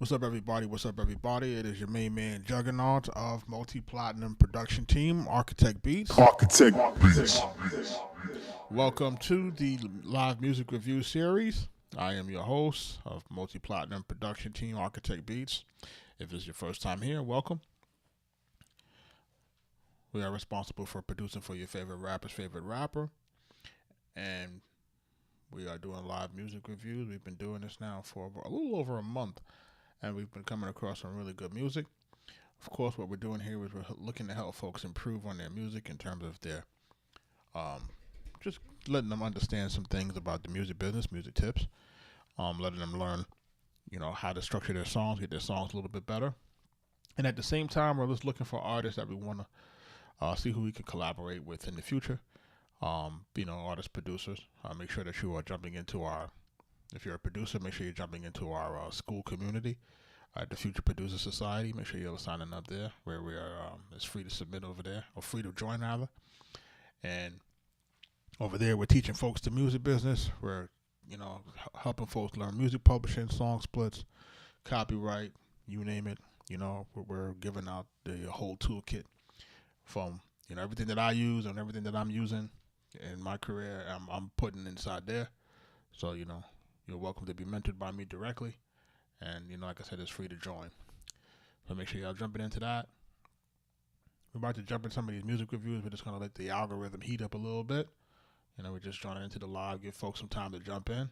What's up, everybody? What's up, everybody? It is your main man, Juggernaut of multi-platinum production team, Arkatech Beatz. Arkatech Beatz. Welcome to the live music review series. I am your host of multi-platinum production team, Arkatech Beatz. If it's your first time here, welcome. We are responsible for producing for your favorite rapper's favorite rapper. And we are doing live music reviews. We've been doing this now for a little over a month. And we've been coming across some really good music. Of course, what we're doing here is we're looking to help folks improve on their music in terms of their, just letting them understand some things about the music business, music tips, letting them learn, how to structure their songs, get their songs a little bit better. And at the same time, we're just looking for artists that we want to see who we can collaborate with in the future. Artists, producers. Make sure that you are jumping into if you're a producer, make sure you're jumping into our school community, the Future Producer Society. Make sure you're signing up there, where we are. It's free to submit over there, or free to join rather. And over there, we're teaching folks the music business. We're, helping folks learn music publishing, song splits, copyright, you name it. We're giving out the whole toolkit from everything that I use and everything that I'm using in my career. I'm putting inside there. So you're welcome to be mentored by me directly. And, like I said, it's free to join. So make sure y'all jumping into that. We're about to jump in some of these music reviews. We're just going to let the algorithm heat up a little bit. We're just joining into the live, give folks some time to jump in.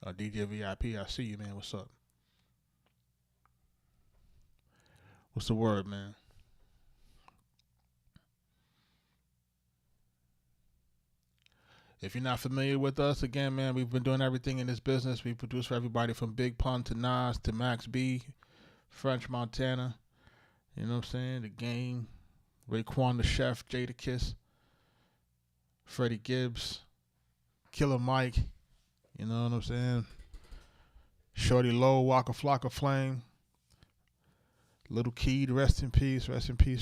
DJ VIP, I see you, man. What's up? What's the word, man? If you're not familiar with us, again, man, we've been doing everything in this business. We produce for everybody from Big Pun to Nas to Max B, French Montana, The Game, Raekwon the Chef, Jadakiss, Freddie Gibbs, Killer Mike, Shorty Low, Waka Flocka Flame, Little Keed, rest in peace,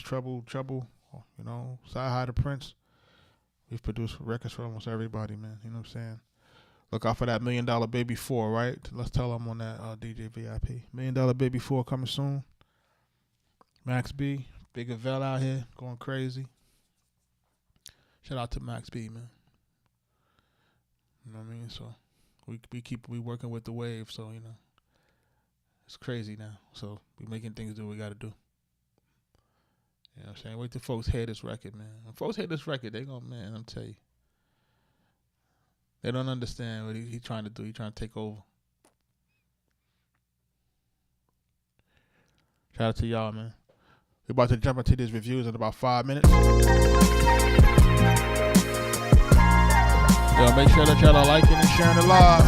Trouble, Sci-Hi the Prince. We've produced records for almost everybody, man. Look out for that $1 Million Baby 4, right? Let's tell them on that DJ VIP. $1 Million Baby 4 coming soon. Max B, Big Avell out here going crazy. Shout out to Max B, man. You know what I mean? So we working with the wave, so it's crazy now. So we making things do what we gotta do. You know what I'm saying? Wait till folks hear this record, man. When folks hear this record, they gonna, man, I'm tell you. They don't understand what he trying to do. He trying to take over. Shout out to y'all, man. We're about to jump into these reviews in about 5 minutes. Yo, make sure that y'all are liking and sharing it live.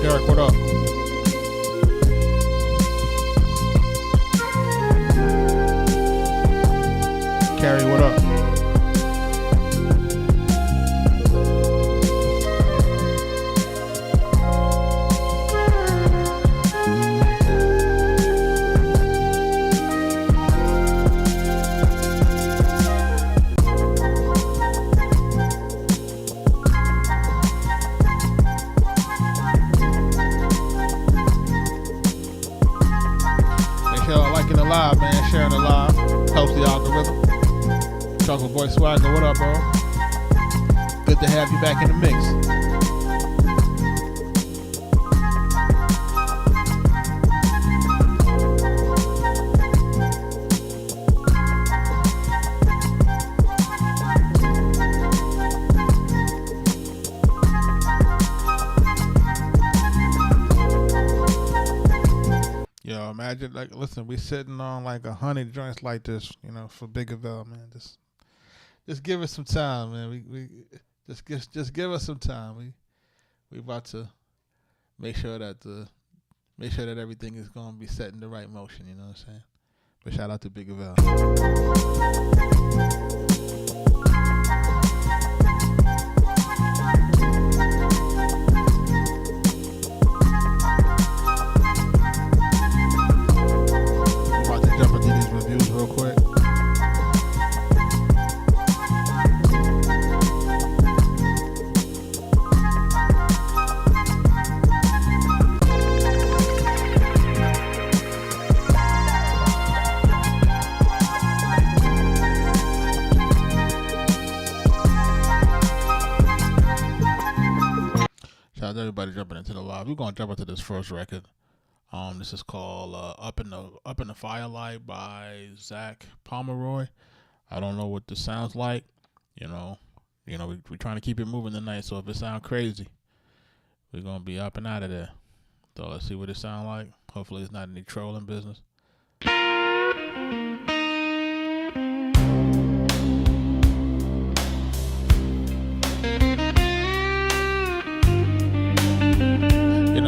Derek, what up? Carrie, what up? Live, man, sharing the live helps the algorithm. Chocolate Boy Swagger, what up, bro? Good to have you back in the mix. Imagine, listen, we sitting on 100 joints like this, for Big Avell, man. Just give us some time, man. We just give us some time. We about to make sure that everything is gonna be set in the right motion. You know what I'm saying? But shout out to Big Avell. Shout out to everybody jumping into the live. We're gonna jump into this first record. This is called "Up in the Firelight" by Zach Pomeroy. I don't know what this sounds like. We're trying to keep it moving tonight. So if it sounds crazy, we're gonna be up and out of there. So let's see what it sounds like. Hopefully, it's not any trolling business.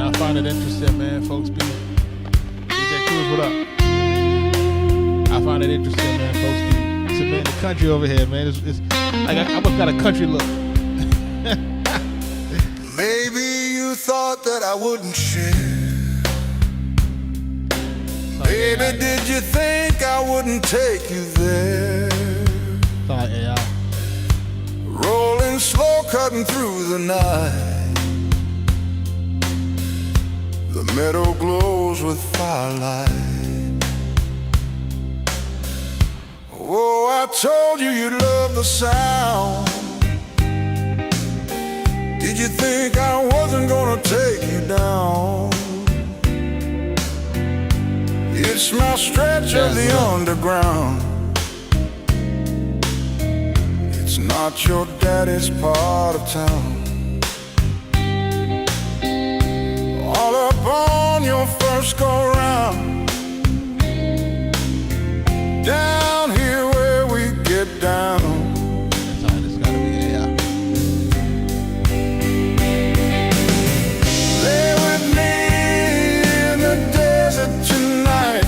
I find it interesting, man. Folks be DJ Cruz, what up? I find it interesting, man. Folks be submitting the country over here, man. It's like I almost got a country look. Maybe you thought that I wouldn't share. Baby, did you think I wouldn't take you there? Rolling slow, cutting through the night. The meadow glows with firelight. Oh, I told you you'd love the sound. Did you think I wasn't gonna take you down? It's my stretch of the underground. It's not your daddy's part of town. All up on your first go round. Down here where we get down. It's gotta be AI. Lay with me in the desert tonight.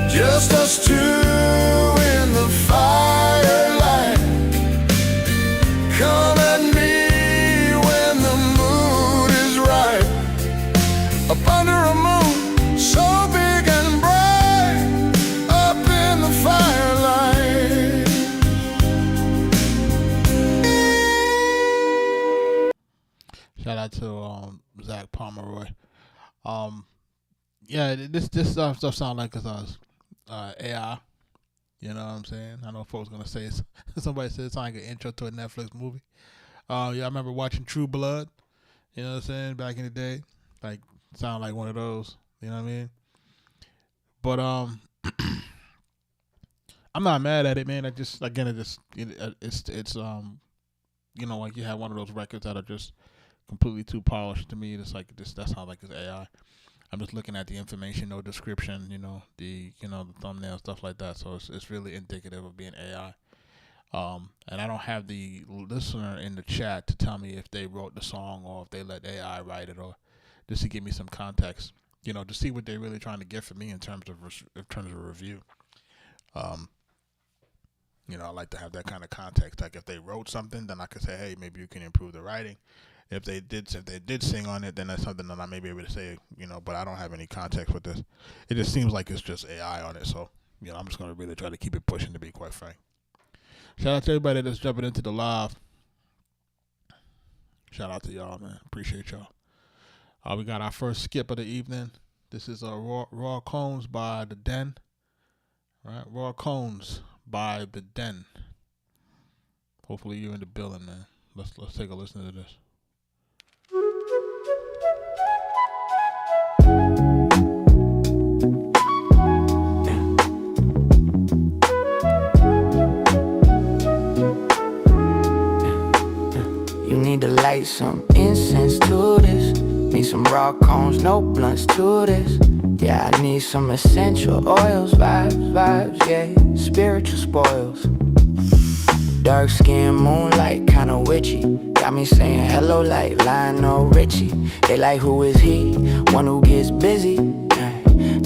Just us two in the firelight. Come at me when the mood is right. Up under a moon so big and bright. Up in the firelight. Shout out to Zach Pomeroy. This stuff sound like it's AI. You know what I'm saying? I know folks gonna say somebody said it sound like an intro to a Netflix movie. I remember watching True Blood. You know what I'm saying? Back in the day, like sound like one of those. You know what I mean? But I'm not mad at it, man. It's like you have one of those records that are just completely too polished to me. It's like that sounds like it's AI. I'm just looking at the information, no description, the thumbnail, stuff like that. So it's really indicative of being AI. And I don't have the listener in the chat to tell me if they wrote the song or if they let AI write it, or just to give me some context, to see what they're really trying to get from me in terms of review. I like to have that kind of context. Like if they wrote something, then I could say, hey, maybe you can improve the writing. If they did sing on it, then that's something that I may be able to say, but I don't have any context with this. It just seems like it's just AI on it. So, I'm just going to really try to keep it pushing, to be quite frank. Shout out to everybody that's jumping into the live. Shout out to y'all, man. Appreciate y'all. We got our first skip of the evening. This is Raw Cones by The Den. Right? Raw Cones by The Den. Hopefully you're in the building, man. Let's take a listen to this. You need to light some incense to this. Need some raw cones, no blunts to this. Yeah, I need some essential oils, vibes, yeah, spiritual spoils. Dark skin, moonlight, kinda witchy. Got me saying hello like Lionel Richie. They like, who is he? One who gets busy.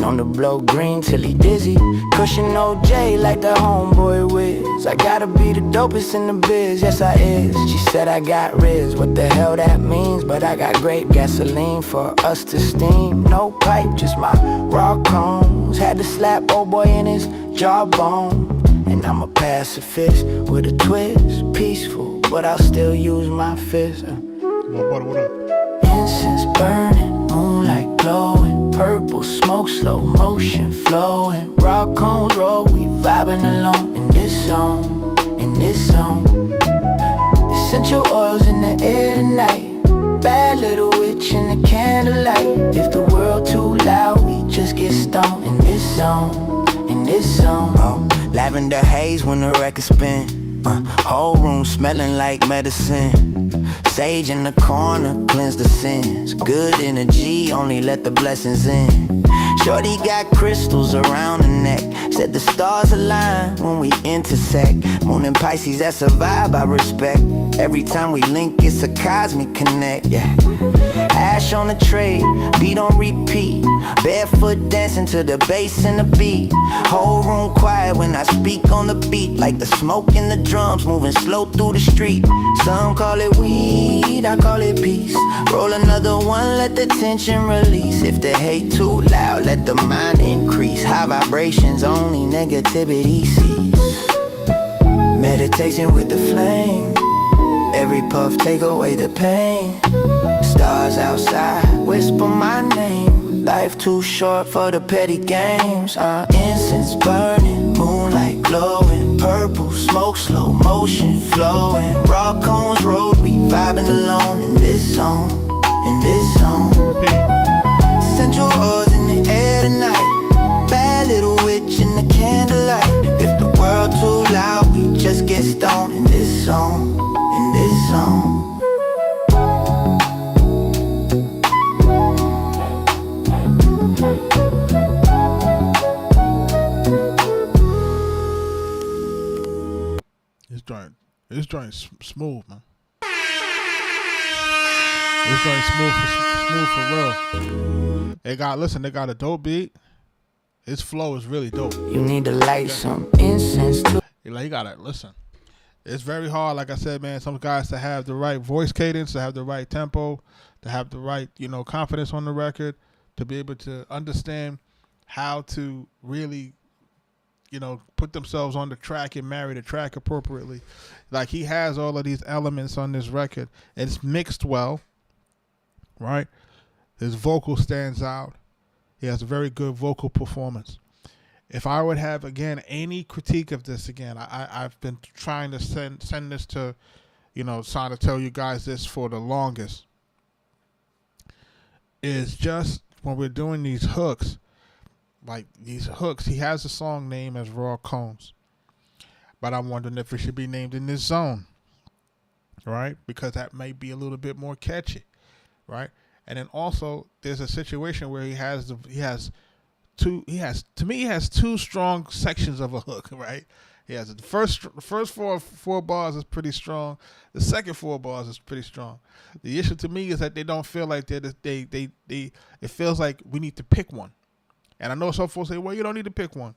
Known to blow green till he dizzy. Cushion OJ like the homeboy Wiz. I gotta be the dopest in the biz, yes I is. She said I got Riz, what the hell that means? But I got great gasoline for us to steam. No pipe, just my raw cones. Had to slap old boy in his jawbone. And I'm a pacifist with a twist. Peaceful, but I'll still use my fist. What up? Incense burning, moonlight glowing. Purple smoke, slow motion flowing. Raw cones roll, we vibing alone. In this zone, in this zone. Essential oils in the air tonight. witch in the candlelight. If the world too loud, we just get stoned in this zone, in this zone. Oh, lavender haze when the record spin. Whole room smelling like medicine. Sage in the corner, cleanse the sins. Good energy, only let the blessings in. Shorty got crystals around the neck. Said the stars align when we intersect. Moon and Pisces, that's a vibe I respect. Every time we link, it's a cosmic connect, yeah. Ash on the tray, beat on repeat. Barefoot dancing to the bass and the beat. Whole room quiet when I speak on the beat. Like the smoke in the drums moving slow through the street. Some call it weed, I call it peace. Roll another one, let the tension release. If the hate too loud, let the mind increase. High vibrations, only negativity sees. Meditation with the flame. Every puff take away the pain. Stars outside, whisper my name. Life too short for the petty games. Incense burning, moonlight glowing. Purple smoke, slow motion flowing. Raw cones road, we vibing alone in this zone, in this zone. Central oils in the air tonight. Bad little witch in the candlelight. If the world too loud, we just get stoned in this zone, in this zone. This joint's smooth, man. This joint's smooth for real. They got a dope beat. His flow is really dope. You need to light some incense too. Like, you gotta listen. It's very hard, like I said, man. Some guys to have the right voice cadence, to have the right tempo, to have the right, confidence on the record, to be able to understand how to really, put themselves on the track and marry the track appropriately. Like, he has all of these elements on this record. It's mixed well, right? His vocal stands out. He has a very good vocal performance. If I would have, again, any critique of this, again, I've been trying to send this to, trying to tell you guys this for the longest, is just when we're doing these hooks, he has a song name as Raw Cones. But I'm wondering if it should be named In This Zone, right? Because that may be a little bit more catchy, right? And then also, there's a situation where he has two strong sections of a hook, right? He has the first four bars is pretty strong. The second 4 bars is pretty strong. The issue to me is that they don't feel like it feels like we need to pick one. And I know some folks say, well, you don't need to pick one.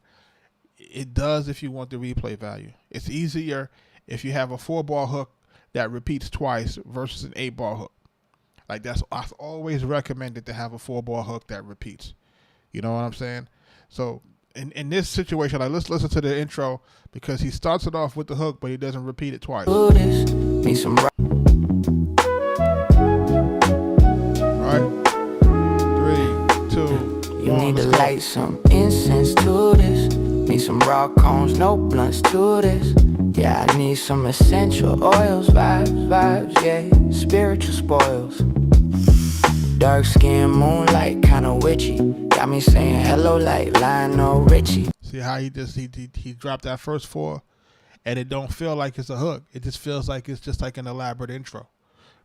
It does if you want the replay value. It's easier if you have a 4-bar hook that repeats twice versus an 8-bar hook. Like, I've always recommended to have a 4-bar hook that repeats. You know what I'm saying? So in this situation, let's listen to the intro, because he starts it off with the hook, but he doesn't repeat it twice. All right. 3, 2, You 1, need to let's go. light some incense to this. Need some raw cones, no blunts to this. Yeah, I need some essential oils, vibes, yeah, spiritual spoils. Dark skin, moonlight, kinda witchy. Got me saying hello like Lionel Richie. See how he dropped that first 4, and it don't feel like it's a hook. It just feels like it's just like an elaborate intro,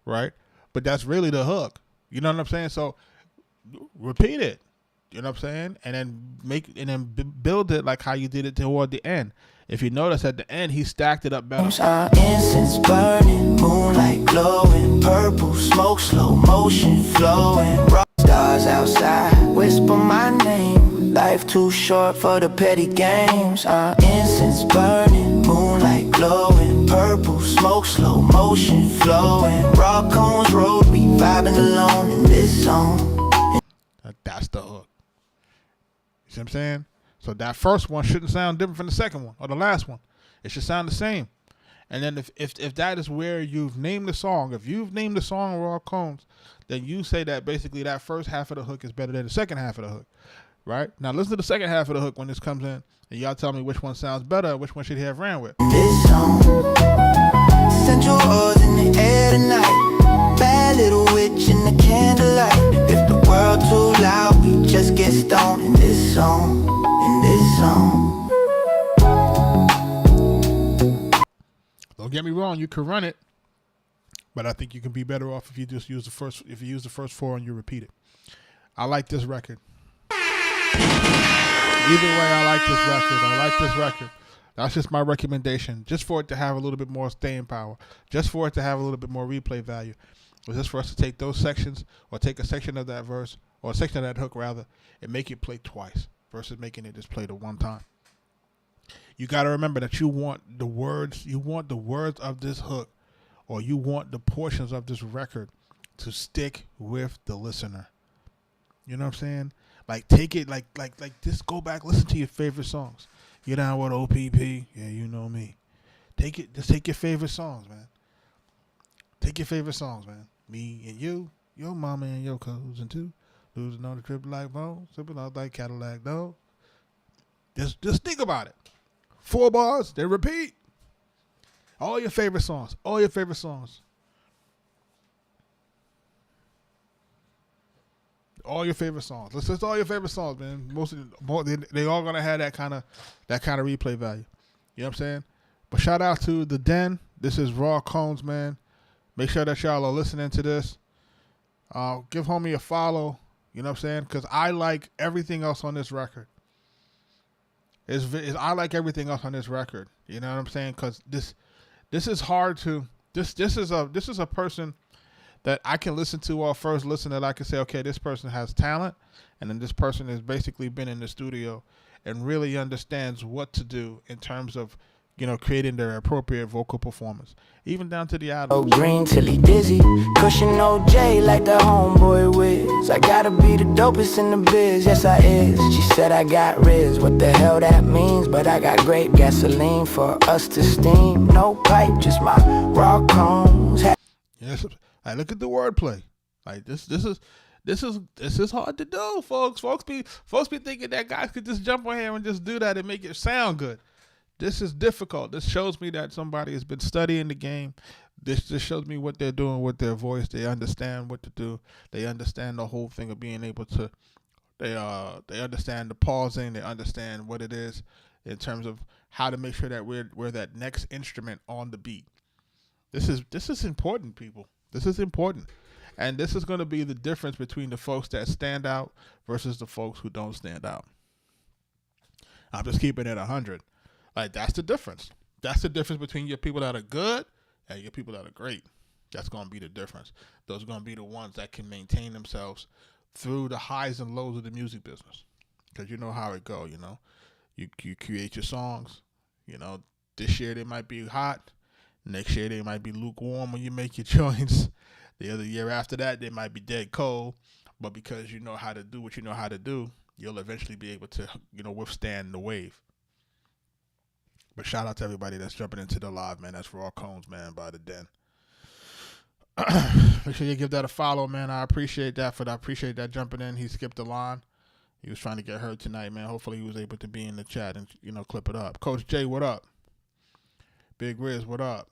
right? But that's really the hook. You know what I'm saying? So repeat it. You know what I'm saying? And then build it like how you did it toward the end. If you notice at the end, he stacked it up better. Incense burning, moonlight glowing, purple smoke, slow motion flowing. Stars outside, whisper my name. Life too short for the petty games. Incense burning, moonlight glowing, purple smoke, slow motion flowing. Raw cones road, we vibing alone in this zone. That's the hook. You see what I'm saying? So that first one shouldn't sound different from the second one or the last one. It should sound the same. And then if that is where you've named the song, if you've named the song Raw Cones, then you say that basically that first half of the hook is better than the second half of the hook, right? Now listen to the second half of the hook when this comes in, and y'all tell me which one sounds better and which one should he have ran with. This song, central oils in the air tonight. Bad little witch in the candlelight. song, you can run it, but I think you can be better off if you just use the first. If you use the first 4 and you repeat it. I like this record. Either way, I like this record. That's just my recommendation. Just for it to have a little bit more staying power. Just for it to have a little bit more replay value. Was just for us to take those sections, or take a section of that verse, or a section of that hook rather, and make it play twice versus making it just play the one time. You got to remember that you want the words of this hook, or you want the portions of this record to stick with the listener. You know what I'm saying? Like, take it, like just go back, listen to your favorite songs. You down with OPP? Yeah, you know me. Just take your favorite songs, man. Take your favorite songs, man. Me and you, your mama and your cousin too. Losing on the trip like bone, sipping out like Cadillac, though. Just think about it. 4 bars, they repeat. All your favorite songs. All your favorite songs. All your favorite songs. Let's list all your favorite songs, man. They all gonna have that kind of replay value. You know what I'm saying? But shout out to the Den. This is Raw Cones, man. Make sure that y'all are listening to this. Give homie a follow. You know what I'm saying? Because I like everything else on this record. I like everything else on this record. You know what I'm saying? Because this is hard to. This is a person that I can listen to or first listen that I can say, okay, this person has talent, and then this person has basically been in the studio and really understands what to do in terms of, creating their appropriate vocal performance, even down to the album. Oh, green till he dizzy, cushion OJ like the homeboy Wiz. I gotta be the dopest in the biz, yes I is. She said I got Riz, what the hell that means, but I got great gasoline for us to steam. No pipe, just my raw cones. Yes. Like, look at the wordplay. Like this is hard to do, folks. Folks be thinking that guys could just jump on here and just do that and make it sound good. This is difficult. This shows me that somebody has been studying the game. This just shows me what they're doing with their voice. They understand what to do. They understand the whole thing of being able to. They understand the pausing. They understand what it is in terms of how to make sure that we're that next instrument on the beat. This is important, people. This is important. And this is going to be the difference between the folks that stand out versus the folks who don't stand out. I'm just keeping it 100. Like, that's the difference. That's the difference between your people that are good and your people that are great. That's going to be the difference. Those are going to be the ones that can maintain themselves through the highs and lows of the music business. Because you know how it go, You create your songs. This year they might be hot. Next year they might be lukewarm when you make your joints. The other year after that they might be dead cold. But because you know how to do what you know how to do, you'll eventually be able to, withstand the wave. But shout out to everybody that's jumping into the live, man. That's Raw Cones, man, by the Den. Make sure you give that a follow, man. I appreciate that. I appreciate that jumping in. He skipped the line. He was trying to get heard tonight, man. Hopefully he was able to be in the chat and, clip it up. Coach J, what up? Big Riz, what up?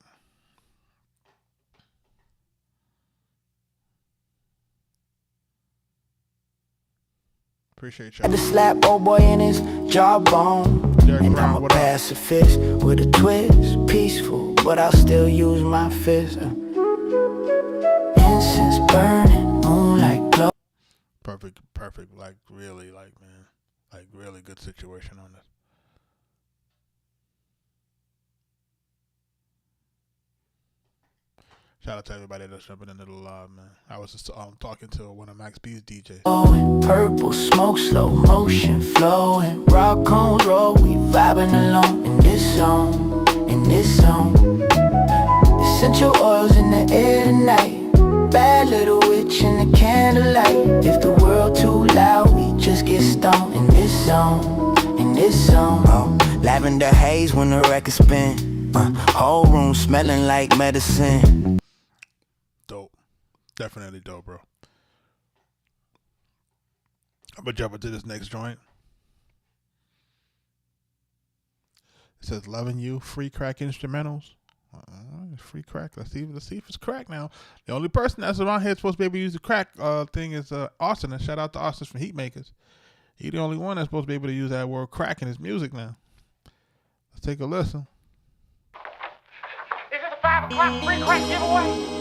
Appreciate y'all. Had to slap old boy in his jawbone. And I'm a pacifist with a twist. Peaceful, but I'll still use my fist. Incense burning, moonlight glow. Perfect. Like, really, man. Like, really good situation on this. Shout out to everybody that's jumping into the live, man. I was just talking to one of Max B's DJs. Oh, and purple smoke, slow motion flowing. Rock cones roll, we vibing along in this zone, Essential oils in the air tonight. Bad little witch in the candlelight. If the world too loud, we just get stoned in this zone, Oh, lavender haze when the record spin. Whole room smelling like medicine. Dope. Definitely dope, bro. I'm gonna jump into this next joint. It says "Loving You," free crack instrumentals. Free crack. Let's see if it's crack now. The only person that's around here supposed to be able to use the crack thing is Austin. And shout out to Austin from Heatmakers. He's the only one that's supposed to be able to use that word crack in his music now. Let's take a listen. This is a 5 o'clock free crack giveaway.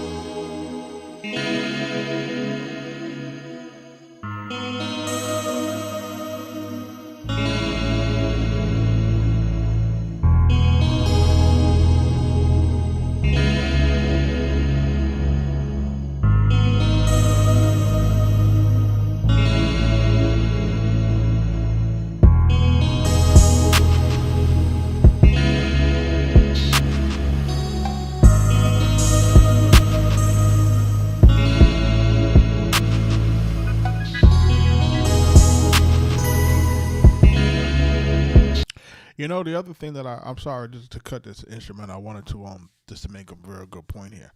You know, the other thing that I'm sorry, just to cut this instrument, I wanted to just to make a very good point here.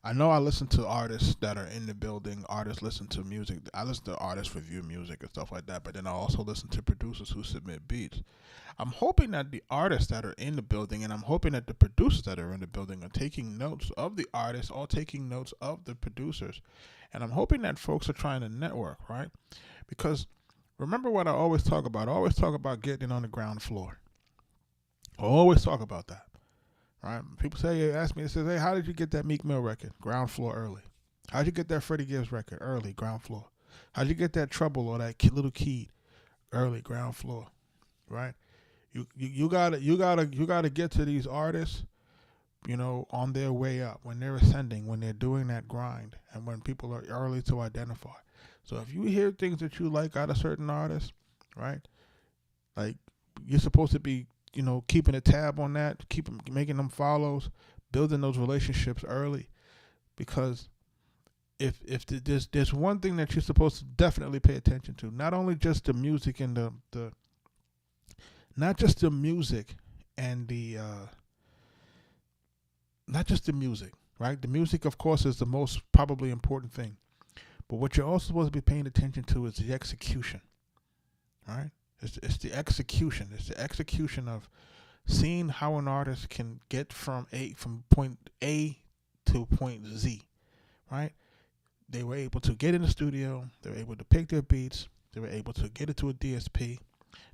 I know I listen to artists that are in the building. Artists listen to music. I listen to artists review music and stuff like that. But then I also listen to producers who submit beats. I'm hoping that the artists that are in the building, and I'm hoping that the producers that are in the building, are taking notes of the artists or taking notes of the producers. And I'm hoping that folks are trying to network, right? Because remember what I always talk about. I always talk about getting on the ground floor. I always talk about that. Right? People ask me, hey, how did you get that Meek Mill record? Ground floor early. How'd you get that Freddie Gibbs record? Early, ground floor. How'd you get that Trouble or that Little Key? Early, ground floor. Right? You gotta get to these artists, you know, on their way up, when they're ascending, when they're doing that grind, and when people are early to identify. So if you hear things that you like out of certain artists, right? Like, you're supposed to be, you know, keeping a tab on that, making them follows, building those relationships early, because if there's one thing that you're supposed to definitely pay attention to, not only just the music and not just the music, right? The music, of course, is the most probably important thing, but what you're also supposed to be paying attention to is the execution, right? It's the execution. It's the execution of seeing how an artist can get from point A to point Z, right? They were able to get in the studio. They were able to pick their beats. They were able to get it to a DSP.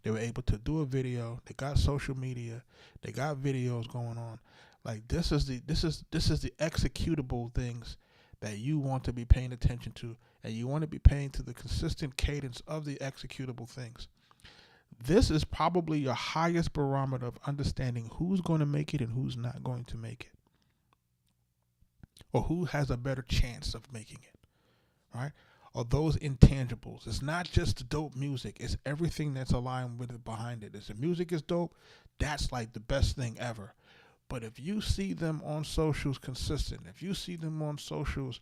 They were able to do a video. They got social media. They got videos going on. Like, this is the executable things that you want to be paying attention to, and you want to be paying to the consistent cadence of the executable things. This is probably your highest barometer of understanding who's going to make it and who's not going to make it, or who has a better chance of making it, right? Or those intangibles. It's not just the dope music. It's everything that's aligned with it behind it. If the music is dope, that's like the best thing ever. But if you see them on socials consistent, if you see them on socials,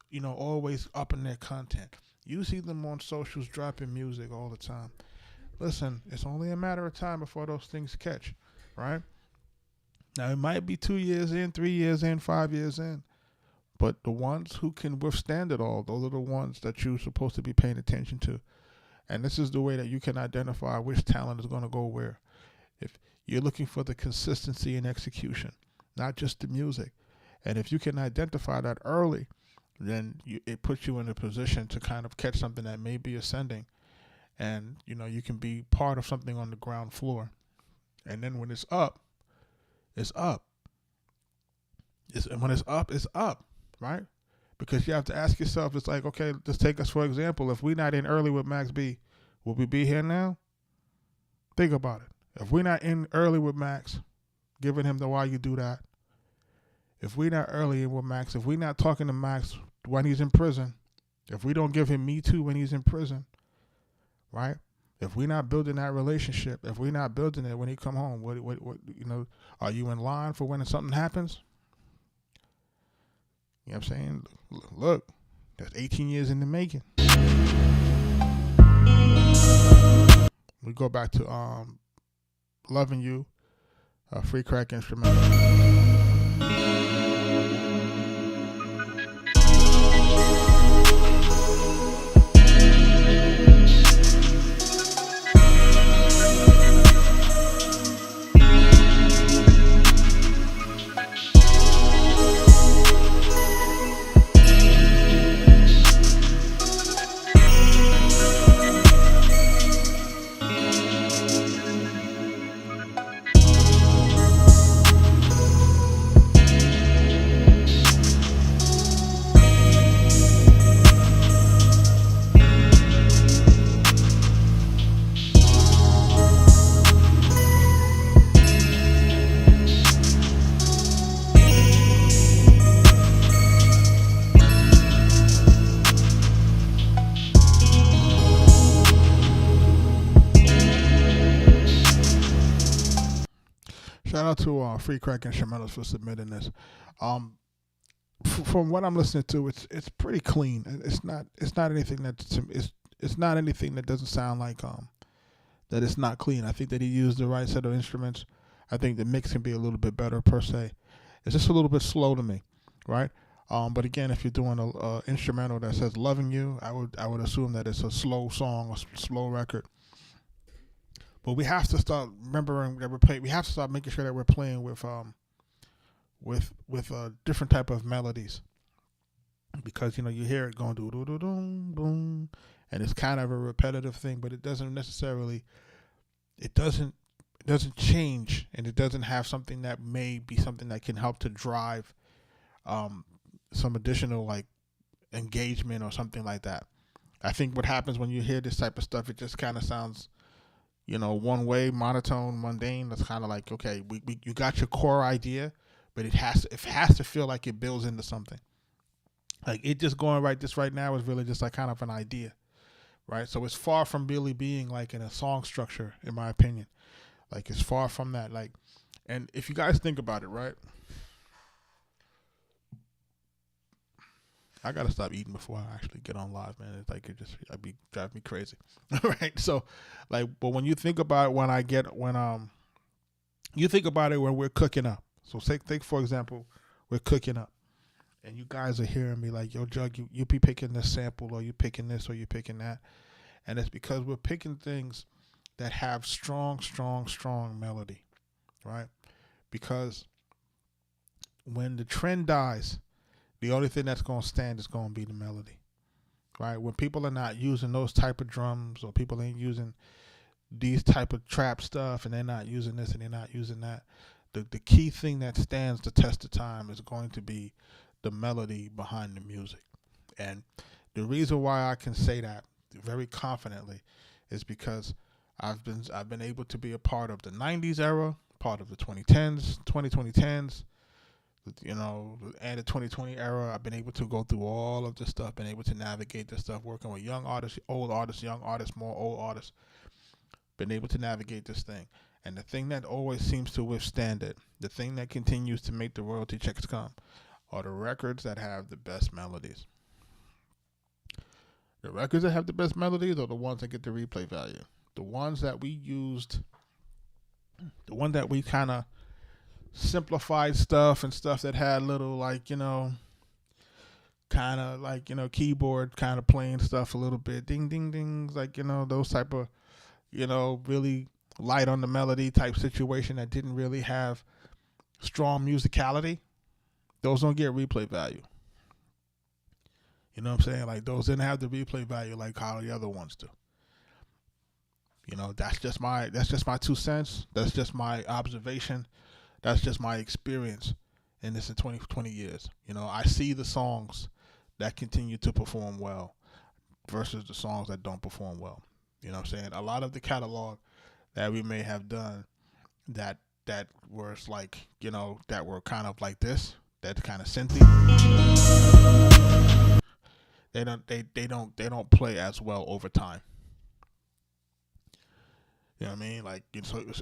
you know, always up in their content, you see them on socials dropping music all the time, listen, it's only a matter of time before those things catch, right? Now, it might be 2 years in, 3 years in, 5 years in, but the ones who can withstand it all, those are the ones that you're supposed to be paying attention to. And this is the way that you can identify which talent is going to go where. If you're looking for the consistency in execution, not just the music. And if you can identify that early, then it puts you in a position to kind of catch something that may be ascending. And, you know, you can be part of something on the ground floor. And then when it's up, it's up. When it's up, right? Because you have to ask yourself, it's like, okay, let's take us for example. If we're not in early with Max B, will we be here now? Think about it. If we're not in early with Max, giving him the why you do that. If we're not early in with Max, if we're not talking to Max when he's in prison, if we don't give him Me Too when he's in prison, right? If we're not building that relationship, if we're not building it when he come home, what you know, are you in line for when something happens? You know what I'm saying? Look, that's 18 years in the making. We go back to Loving You, a free crack instrumental. shout out to Free Crack Instrumentals for submitting this. From what I'm listening to, it's pretty clean. It's not anything it's not anything that doesn't sound like that it's not clean. I think that he used the right set of instruments. I think the mix can be a little bit better per se. It's just a little bit slow to me, right? But again, if you're doing a instrumental that says "Loving You," I would assume that it's a slow song, a slow record. But we have to start remembering that we have to start making sure that we're playing with a different type of melodies, because you hear it going do do do do boom, and it's kind of a repetitive thing, but it doesn't necessarily, it doesn't change, and it doesn't have something that may be something that can help to drive some additional like engagement or something like that. I think what happens when you hear this type of stuff, it just kind of sounds, one way, monotone, mundane. That's kind of like, okay, you got your core idea, but it has to feel like it builds into something. Like it just going right now is really just like kind of an idea, right? So it's far from really being like in a song structure, in my opinion. Like it's far from that. Like, and if you guys think about it, right? I gotta stop eating before I actually get on live, man. It's like I'd be driving me crazy. Right? So, like, but when you think about it, you think about it when we're cooking up. So, think for example, we're cooking up, and you guys are hearing me like, "Yo, Jug, you be picking this sample, or you picking this, or you picking that," and it's because we're picking things that have strong melody, right? Because when the trend dies, the only thing that's going to stand is going to be the melody, right? When people are not using those type of drums, or people ain't using these type of trap stuff, and they're not using this and they're not using that, the key thing that stands the test of time is going to be the melody behind the music. And the reason why I can say that very confidently is because I've been able to be a part of the 90s era, part of the 2010s, and the 2020 era. I've been able to go through all of this stuff, been able to navigate this stuff, working with young artists, old artists, young artists, more old artists, been able to navigate this thing. And the thing that always seems to withstand it, the thing that continues to make the royalty checks come, are the records that have the best melodies. The records that have the best melodies are the ones that get the replay value. The ones that we used, the one that we kind of simplified stuff and stuff that had little like, kind of like, keyboard kind of playing stuff a little bit, ding, ding, dings, like, those type of, really light on the melody type situation that didn't really have strong musicality. Those don't get replay value. You know what I'm saying? Like those didn't have the replay value like how the other ones do. That's just my 2 cents. That's just my observation. That's just my experience in this in 20 years. I see the songs that continue to perform well versus the songs that don't perform well. You know what I'm saying? A lot of the catalog that we may have done that was like, that were kind of like this, that kind of synthy, they don't play as well over time. You know what I mean? Like,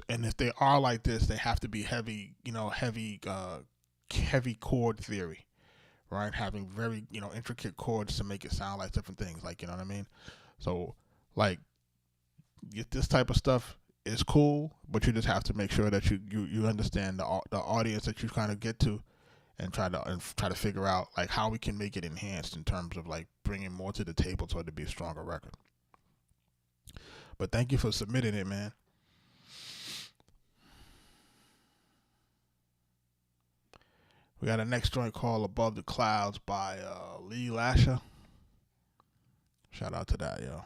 and if they are like this, they have to be heavy chord theory, right? Having very, intricate chords to make it sound like different things, like, you know what I mean? So, like, this type of stuff is cool, but you just have to make sure that you understand the audience that you kind of get to, and try to figure out like how we can make it enhanced in terms of like bringing more to the table so it to be a stronger record. But thank you for submitting it, man. We got a next joint called Above the Clouds by Lee Lasher. Shout out to that, yo.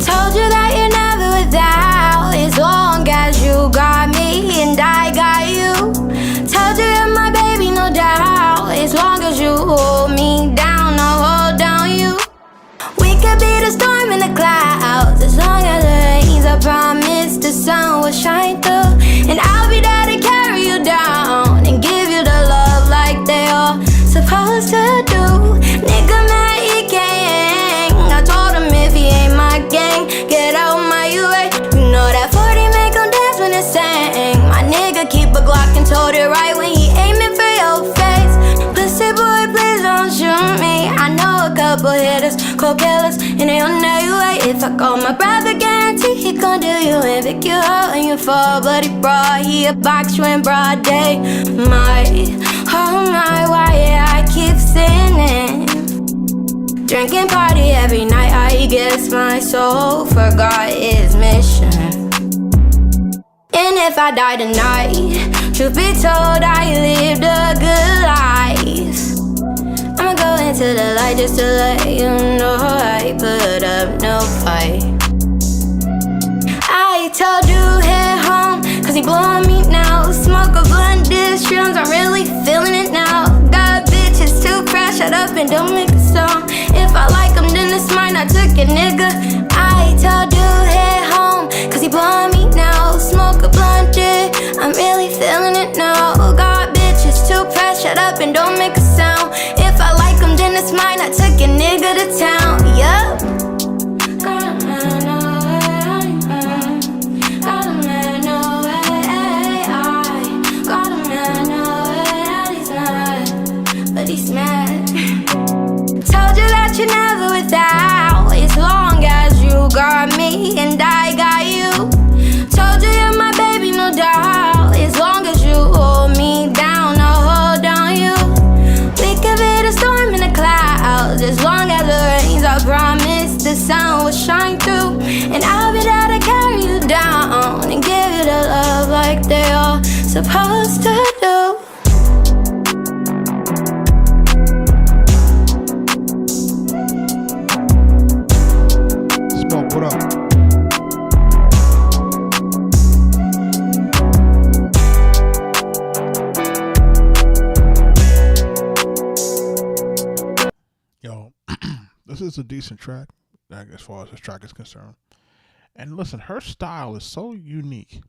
Told you that you're never without, as long as you got me and I got you. Told you you're my baby, no doubt, as long as you hold me down, I'll hold down you. We could be the storm in the clouds, as long as it rains, I promise the sun will shine. double hitters, cold killers, and they on their way. If I call my brother, guarantee he gon' do you and pick you up and you fall. But he brought, he box you in broad day. My, oh my, why I keep sinning. Drinking party every night, I guess my soul forgot its mission. And if I die tonight, truth be told, I lived a good life. I'ma go into the light just to let you know I put up no fight. I told you head home, cause he blowing me now. Smoke a blunt, dish shrooms, I'm really feeling it now. Got bitches too crash, shut up and don't make a song. If I like him, then it's mine, I took it, nigga. I told you head home, cause he blowing me now. Smoke a blunt, dish, I'm really feeling it now. Got bitches too press, shut up and don't make a sound. If I like him, then it's mine, I took a nigga to town, yup. Got a man away, got a man away, got a man away, he's not, but he's mad. Told you that you're never without, as long as you got me and I got you. Told you you're my baby, no doubt, as long as you hold me down, I'll hold on you. We could be the storm in the clouds, as long as it rains, I promise the sun will shine through. And I'll be there to carry you down and give you the love like they are supposed to do. Smoke, what up? Yo, this is a decent track, like, as far as this track is concerned. And listen, her style is so unique,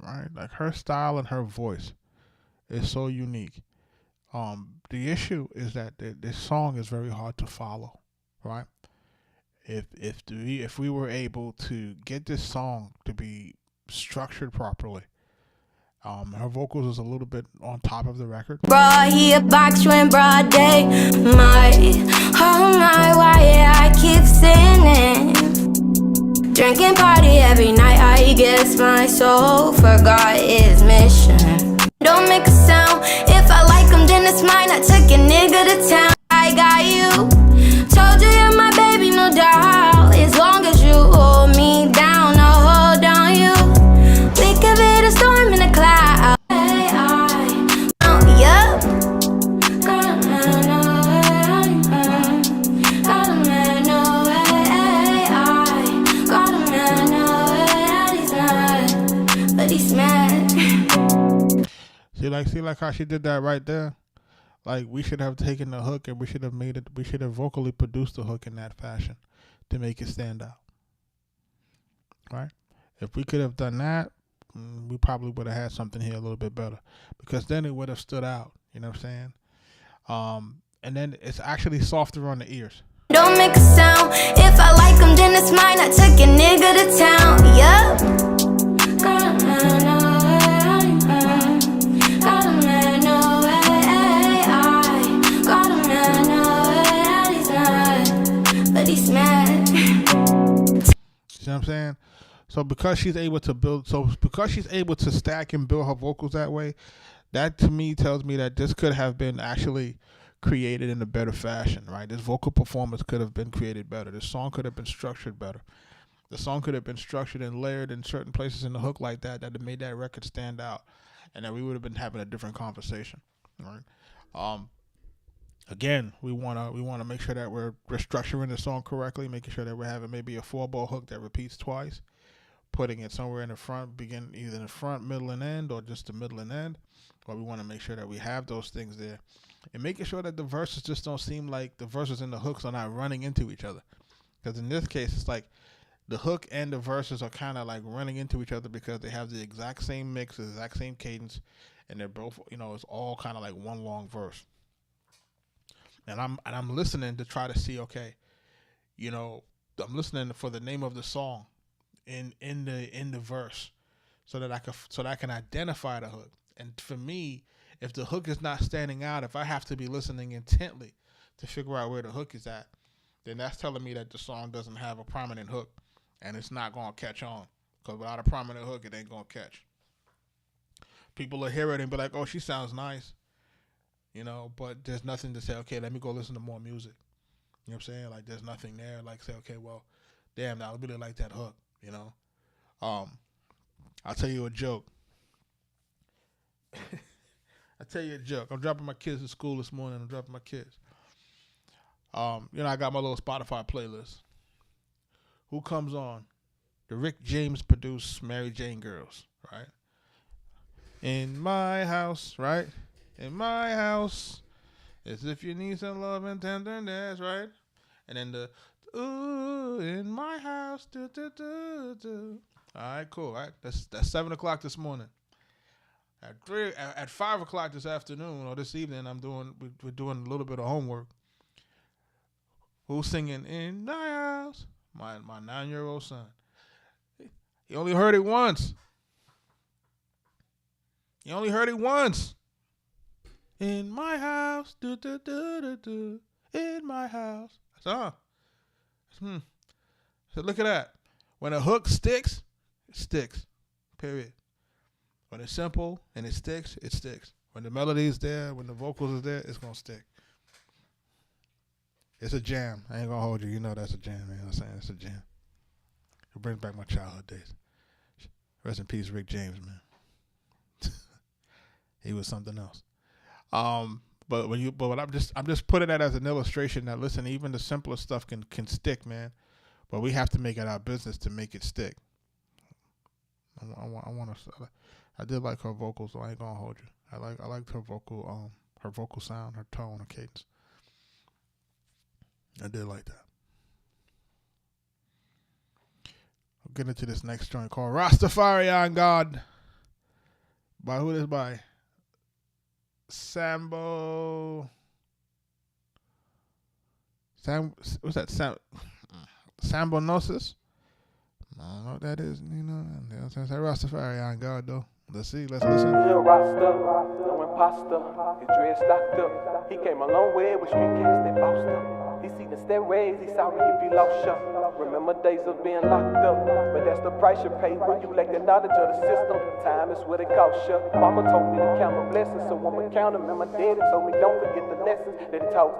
right? Like, her style and her voice is so unique. The issue is that this song is very hard to follow, right? If we were able to get this song to be structured properly, her vocals is a little bit on top of the record. Brought here, box you in broad day. My, oh my, why I keep sinning. Drinking party every night, I guess my soul forgot its mission. Don't make a sound, if I like him, then it's mine. I took a nigga to town, I got you. Told you you're my baby, no doubt, as long as you hold me down, I'll hold on you. We could be the storm in the clouds. Yup. Got a man away, got a man away, got a man away, he's not, but he's mad. See like how she did that right there? Like, we should have taken the hook and we should have vocally produced the hook in that fashion to make it stand out. Right? If we could have done that, we probably would have had something here a little bit better, because then it would have stood out. You know what I'm saying? And then it's actually softer on the ears. Don't make a sound, if I like him, then it's mine. I took a nigga to town, yup. Got a man away, got a man away, got a man away, he's not, but he's mad. See what I'm saying? So because she's able to stack and build her vocals that way, that to me tells me that this could have been actually created in a better fashion, right? This vocal performance could have been created better. This song could have been structured better. The song could have been structured and layered in certain places in the hook like that have made that record stand out, and then we would have been having a different conversation, right? Again, we wanna make sure that we're structuring the song correctly, making sure that we're having maybe a 4-bar hook that repeats twice, putting it somewhere in the front, either in the front, middle, and end, or just the middle and end. But we want to make sure that we have those things there, and making sure that the verses just don't seem like the verses and the hooks are not running into each other. Because in this case, it's like the hook and the verses are kind of like running into each other because they have the exact same mix, the exact same cadence, and they're both, it's all kind of like one long verse. And I'm listening to try to see, okay, I'm listening for the name of the song in the verse, so that I can identify the hook. And for me, if the hook is not standing out, if I have to be listening intently to figure out where the hook is at, then that's telling me that the song doesn't have a prominent hook, and it's not gonna catch on. Because without a prominent hook, it ain't gonna catch. People will hear it and be like, "Oh, she sounds nice," but there's nothing to say. Okay, let me go listen to more music. You know what I'm saying? Like, there's nothing there. Like, say, okay, well, damn, I really like that hook. I'll tell you a joke. I'm dropping my kids to school this morning. I got my little Spotify playlist. Who comes on? The Rick James produced Mary Jane Girls, right? In my house, right? In my house, as if you need some love and tenderness, right? And then the ooh, in my house, do, do, do, do. All right, cool, right? That's 7 o'clock this morning. At 5 o'clock this afternoon or this evening, we're doing a little bit of homework. Who's singing in my house? My 9-year-old son. He only heard it once. In my house, do do do do do. In my house. So look at that. When a hook sticks, it sticks. Period. When it's simple and it sticks, it sticks. When the melody is there, when the vocals is there, it's gonna stick. It's a jam. I ain't gonna hold you. You know that's a jam, man. I'm saying it's a jam. It brings back my childhood days. Rest in peace, Rick James, man. He was something else. But I'm just putting that as an illustration that, listen, even the simplest stuff can stick, man. But we have to make it our business to make it stick. I did like her vocals, so I ain't gonna hold you. I liked her vocal sound, her tone, her cadence. I did like that. I'll get into this next joint called Rastafari on God. By who this by? What's that? Sambonosis? I don't know what that is. It's Rastafari on God, though. Let's listen. Real Rasta, no imposter. His dread stocked up. He came a long way with street cats that bossed up. He seen the stairways, he sorry if he lost you. Remember days of being locked up, but that's the price you pay when you lack the knowledge of the system. Time is what it costs you. Mama told me to count my blessings, so I'ma count them. And my daddy told me don't forget the lessons that he taught.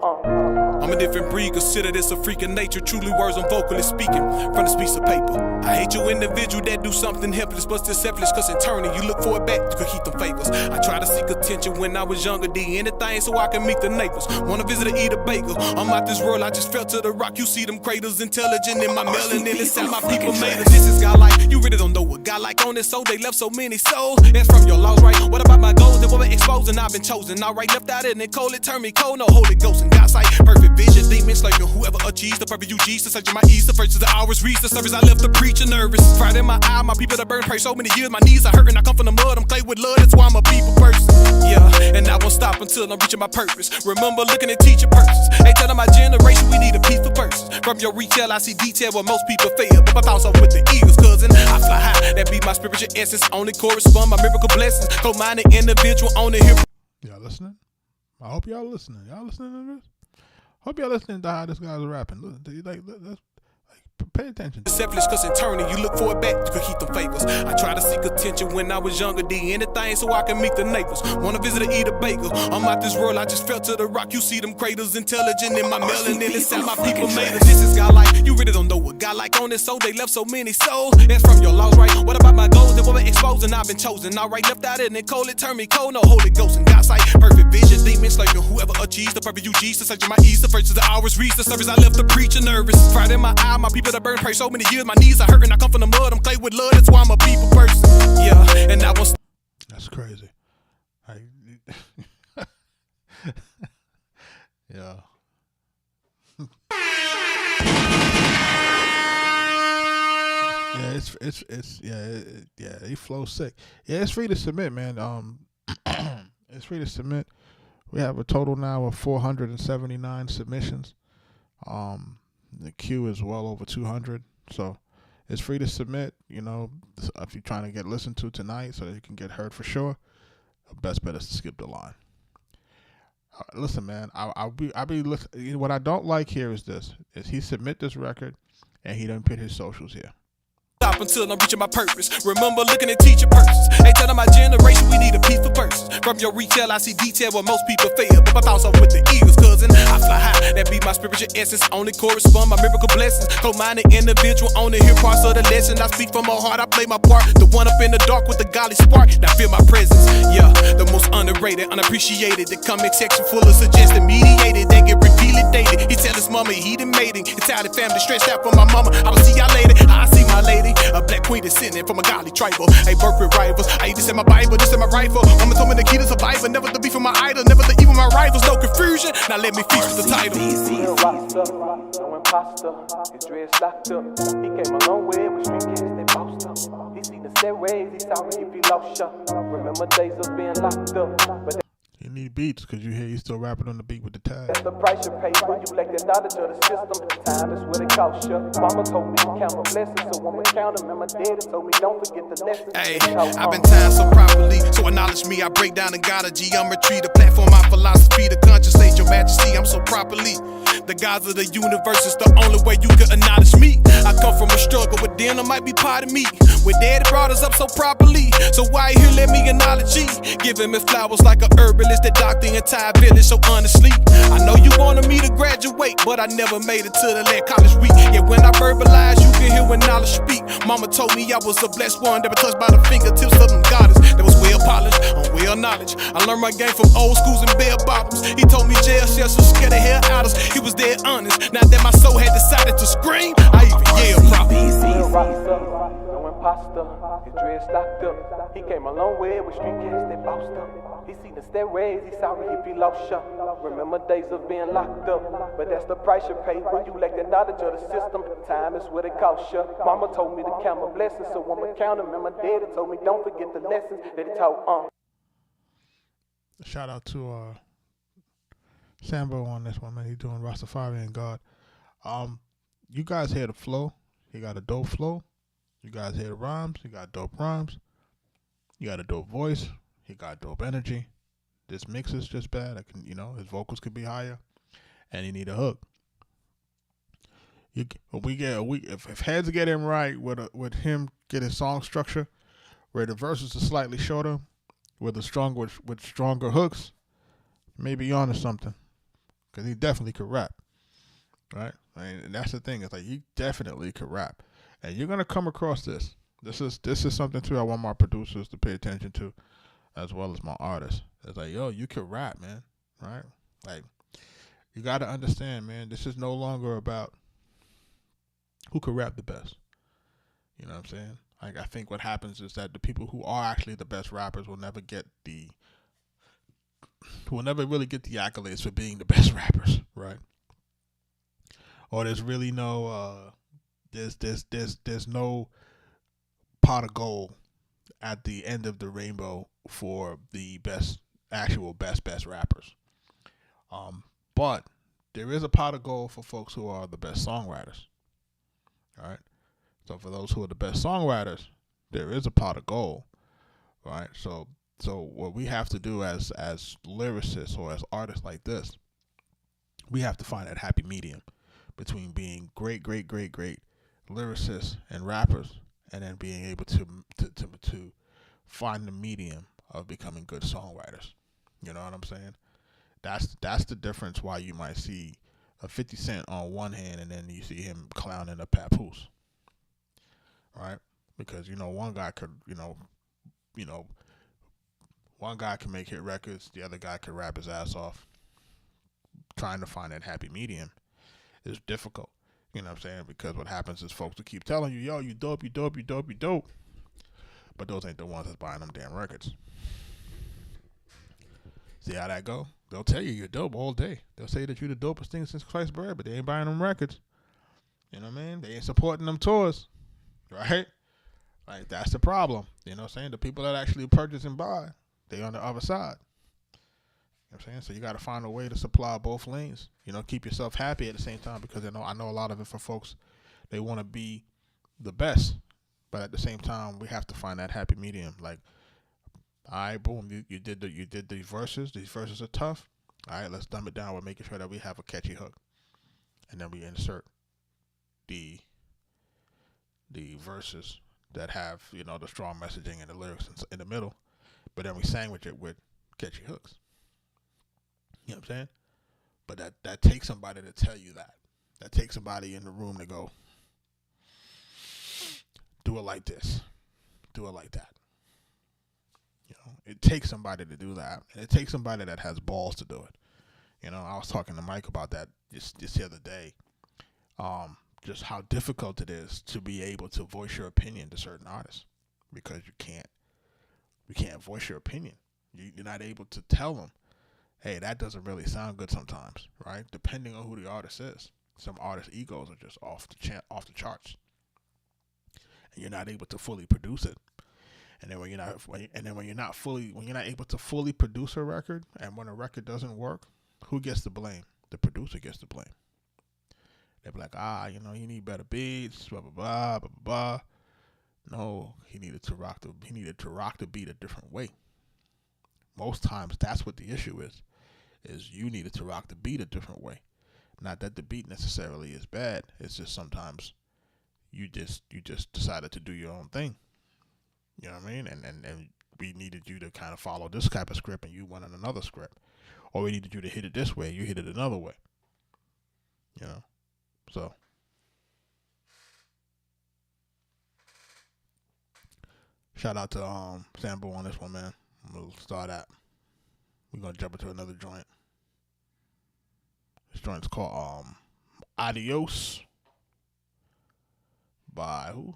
I'm a different breed, consider this a freak of nature. Truly words on vocally speaking from this piece of paper. I hate you individual that do something helpless, but still selfless, cause in turning you look for it back, you could keep them favors. I try to seek attention when I was younger, did anything so I can meet the neighbors. Wanna visit or eat a bagel. I'm out this world, I just fell to the rock. You see them cradles, intelligent in my melanin. It's how my people made us. This is God like, you really don't know what God like on this soul. They left so many souls. That's from your laws, right? What about my goals? They were exposed and I've been chosen. Alright, left out in it cold, it turned me cold. No Holy Ghost and God's sight. Perfect vision, demons like whoever achieves the perfect UG. So searching my east, the first of the hours reach the service. I left the preacher nervous. Pride in my eye, my people that burn pray so many years. My knees are hurting, I come from the mud, I'm clay with love. That's why I'm a people person. Yeah, and I won't stop until I'm reaching my purpose. Remember looking at teacher purses. They telling my generation we need a peaceful person. From your retail, I see detail where most people fail. But I bounce off with the Eagles, cousin. I fly high, that be my spiritual essence. Only correspond my miracle blessings. Co-minded individual on the hip. Y'all listening? I hope y'all listening. Y'all listening to this? Hope y'all listening to how this guy's rapping. Pay attention. Selfless, cause in turning you look for it back, you could keep them favors. I try to seek attention when I was younger, did anything so I can meet the neighbors. Wanna visit or eat a bagel. I'm out this world, I just fell to the rock. You see them cradles, intelligent in my melanin. It's how my people made us. This is God like, you really don't know what God like on this soul. They left so many souls. That's from your laws, right? What about my goals? They were exposed and I've been chosen. Alright, left out in it cold, it turned me cold. No Holy Ghost and God's sight. Perfect vision, demons like whoever achieves the perfect UG. So searching my east, the first of the hours reach the service. I left the preacher nervous. Pride in my eye, my people that burn pray so many years. My knees are hurting, I come from the mud, I'm clay with love. That's why I'm a people person. Yeah, and I was. That's crazy. Yeah. Yeah, he flows sick. Yeah, it's free to submit, man. It's free to submit. We have a total now of 479 submissions. The queue is well over 200, so it's free to submit. If you're trying to get listened to tonight so that you can get heard for sure, the best bet is to skip the line. Listen, man, I be listen. What I don't like here is this: is he submit this record and he don't put his socials here. Stop until I'm reaching my purpose. Remember looking at teacher purses. They telling my generation we need a piece for purses. From your retail, I see detail where most people fail. But I bounce off with the Eagles, cousin. I fly high, that be my spiritual essence. Only correspond my miracle blessings. Co-minded individual, only hear parts of the lesson. I speak from my heart, I play my part. The one up in the dark with the godly spark. Now feel my presence. Yeah, the most underrated, unappreciated. The comment section full of suggested, mediated. They get repeatedly dated. He tell his mama he done made it. Italian family stressed out for my mama. I will see y'all later. I see my lady. A black queen is sitting from a godly tribal. I birth with rivals. I just in my Bible, just in my rifle. Mama told me the key to survival. Never to be for my idol. Never to even my rivals. No confusion. Now let me feast with the title. Real roster, no imposter. His dreads locked up. He came a long way with street kids, they bossed up. He seen the stairways, he sorry if he lost ya. Remember days of being locked up. But You need beats because you hear he's still rapping on the beat with the tag. that's the price you pay when you lack the knowledge of the system. Time is what it costs you. Mama told me to count my blessings, so I'ma count them. And my daddy told me don't forget the lessons. Hey, I've been timed so properly, so acknowledge me. I break down and got a geometry, the platform, my philosophy, the conscious state, your majesty. I'm so properly. The gods of the universe is the only way you can acknowledge me. I come from a struggle, but then I might be part of me. When daddy brought us up so properly, so why here let me acknowledge ye? Giving me flowers like a herbalist, the doctor in entire village. So honestly, I know you wanted me to graduate, but I never made it to the late college week. Yeah, when I verbalize, you can hear when knowledge speak. Mama told me I was a blessed one that was touched by the fingertips of them goddess. That was well polished, on well knowledge. I learned my game from old schools and bell bottoms. He told me jail cells so scared the hell out of us. He was dead honest. Now that my soul had decided to scream, I even yelled properly. Real roster, no imposter. His dreads locked up. He came a long way with street kids, they bossed up. He seen the stairways, he sorry if he lost ya. Remember days of being locked up. But that's the price you pay when you lack the knowledge of the system. Time is what it costs you. Mama told me to count my blessings, so I'ma count them. And my daddy told me don't forget the lessons that he taught. Shout out to Sambo on this one, man. He's doing Rastafari and God. You guys hear the flow. He got a dope flow. You guys hear the rhymes. He got dope rhymes. You got a dope voice. He got dope energy. This mix is just bad. His vocals could be higher, and he need a hook. If heads get him right with him getting song structure, where the verses are slightly shorter, with stronger hooks, maybe onto something, because he definitely could rap, right? And that's the thing. It's like he definitely could rap, and you're gonna come across this. This is something too. I want my producers to pay attention to, as well as my artists. It's like, yo, you could rap, man, right? Like, you got to understand, man. This is no longer about who could rap the best. You know what I'm saying? Like, I think what happens is that the people who are actually the best rappers will never really get the accolades for being the best rappers, right? Or there's really no there's no pot of gold at the end of the rainbow for the best rappers. But there is a pot of gold for folks who are the best songwriters. All right. So for those who are the best songwriters, there is a pot of gold. Right. So what we have to do as lyricists or as artists like this, we have to find that happy medium between being great lyricists and rappers, and then being able to find the medium of becoming good songwriters. You know what I'm saying? That's the difference why you might see a 50 Cent on one hand and then you see him clowning a Papoose. Right? Because, one guy could, one guy can make hit records, the other guy could rap his ass off. Trying to find that happy medium is difficult. You know what I'm saying? Because what happens is folks will keep telling you, yo, you dope, you dope, you dope, you dope. But those ain't the ones that's buying them damn records. See how that go? They'll tell you you're dope all day. They'll say that you're the dopest thing since sliced bread, but they ain't buying them records. You know what I mean? They ain't supporting them tours. Right? Like, that's the problem. You know what I'm saying? The people that actually purchase and buy, they on the other side. You know what I'm saying? So you got to find a way to supply both lanes. Keep yourself happy at the same time, because I know a lot of it for folks, they want to be the best. But at the same time, we have to find that happy medium. Like, all right, boom, you did these verses. These verses are tough. All right, let's dumb it down. We're making sure that we have a catchy hook, and then we insert the verses that have, you know, the strong messaging and the lyrics in the middle, but then we sandwich it with catchy hooks. You know what I'm saying? But that takes somebody to tell you that. That takes somebody in the room to go, do it like this, do it like that. You know, it takes somebody to do that, and it takes somebody that has balls to do it. You know, I was talking to Mike about that just the other day. Just how difficult it is to be able to voice your opinion to certain artists, because you can't voice your opinion. You're not able to tell them, hey, that doesn't really sound good sometimes, right? Depending on who the artist is. Some artists' egos are just off the charts, and you're not able to fully produce it. And then when you're not able to fully produce a record, and when a record doesn't work, who gets the blame? The producer gets the blame. They're like, you know, you need better beats, blah blah blah blah blah. No, he needed to rock the beat a different way. Most times, that's what the issue is you needed to rock the beat a different way. Not that the beat necessarily is bad. It's just sometimes you just decided to do your own thing. You know what I mean? And we needed you to kind of follow this type of script, and you went on another script. Or we needed you to hit it this way, you hit it another way. You know? So shout out to Sambo on this one, man. We'll start out. We're gonna jump into another joint. This joint's called Adios by who?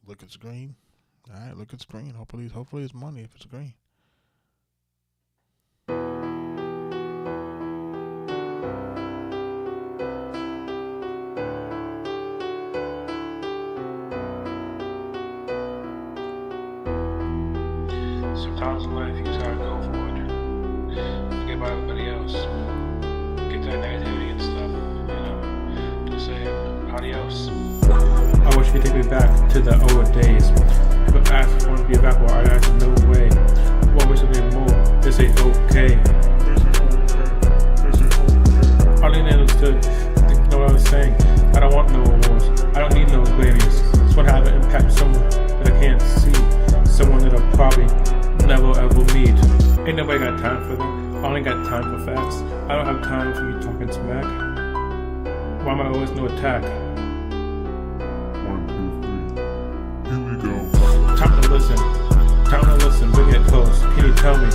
Look, it's green. Alright, look, it's green. Hopefully it's money if it's green. Sometimes in life you just gotta go for it. Forget about everybody else. Get that negativity and stuff, you know. Just say adios. I wish you could take me back to the old days. People ask, want to be back, well, I ask, no way. What was something more? They say okay. I didn't understood. You know what I was saying? I don't want no awards. I don't need no Grammys. Just want to have an impact on someone that I can't see. Someone that I'll probably never ever meet. Ain't nobody got time for that. I only got time for facts. I don't have time for you talking smack. Why am I always no attack? 1, 2, 3. Here we go. Time to listen, bring it close. Can you tell me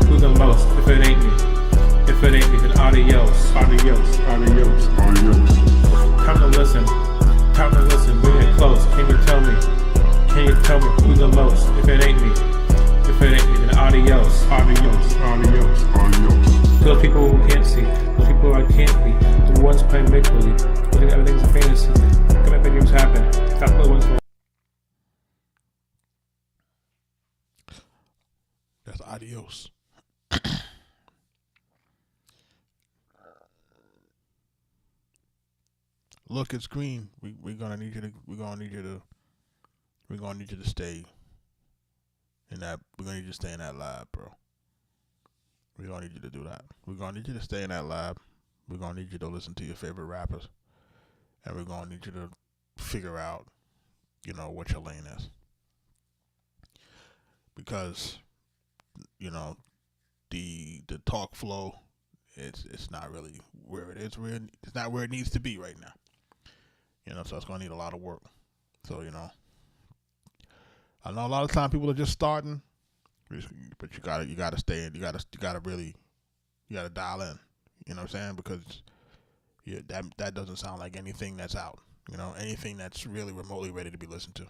who's the most? If it ain't me, then adios. Time to listen, bring it close. Can you tell me who's the most? If it ain't me, then adios. Those people who can't see, those people I can't be, the ones playing make-believe, who think everything's a fantasy. Can make dreams happen. That's the ones who... That's adios. Look, it's green. We're gonna need you to stay in that. We're gonna need you to stay in that lab, bro. We're gonna need you to do that. We're gonna need you to stay in that lab. We're gonna need you to listen to your favorite rappers, and we're gonna need you to figure out, you know, what your lane is. Because, you know, the talk flow, it's not really where it is. It's not where it needs to be right now. You know, so it's gonna need a lot of work. So, you know, I know a lot of time people are just starting, but you gotta stay in. You gotta dial in. You know what I'm saying? Because that doesn't sound like anything that's out. You know, anything that's really remotely ready to be listened to.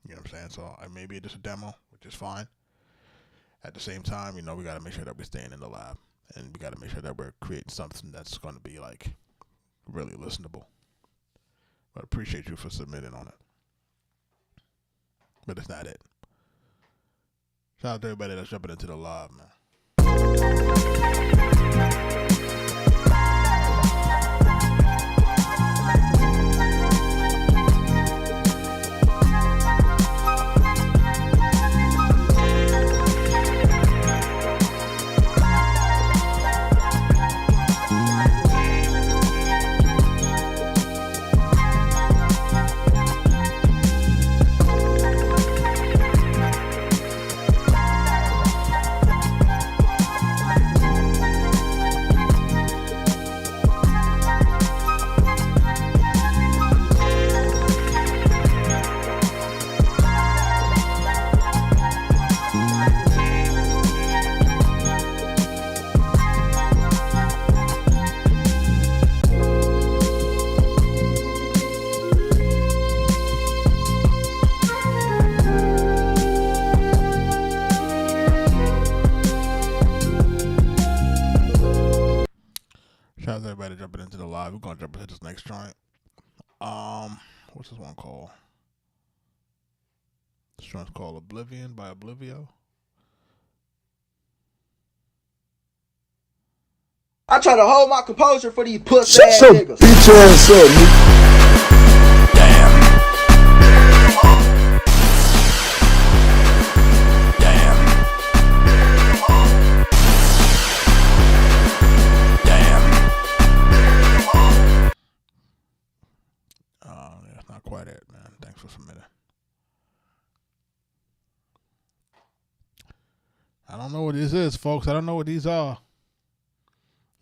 You know what I'm saying? So maybe it's just a demo, which is fine. At the same time, you know, we gotta make sure that we're staying in the lab, and we gotta make sure that we're creating something that's gonna be like really listenable. But I appreciate you for submitting on it. But it's not it. Shout out to everybody that's jumping into the lab, man. Shout out to everybody jumping into the live. We're gonna jump into this next joint. What's this one called? This joint's called Oblivion by Oblivio. I try to hold my composure for these pussy ass Shut your niggas. bitch ass up, nigga. Yeah, it's not quite it, man. Thanks for submitting. I don't know what this is, folks. I don't know what these are.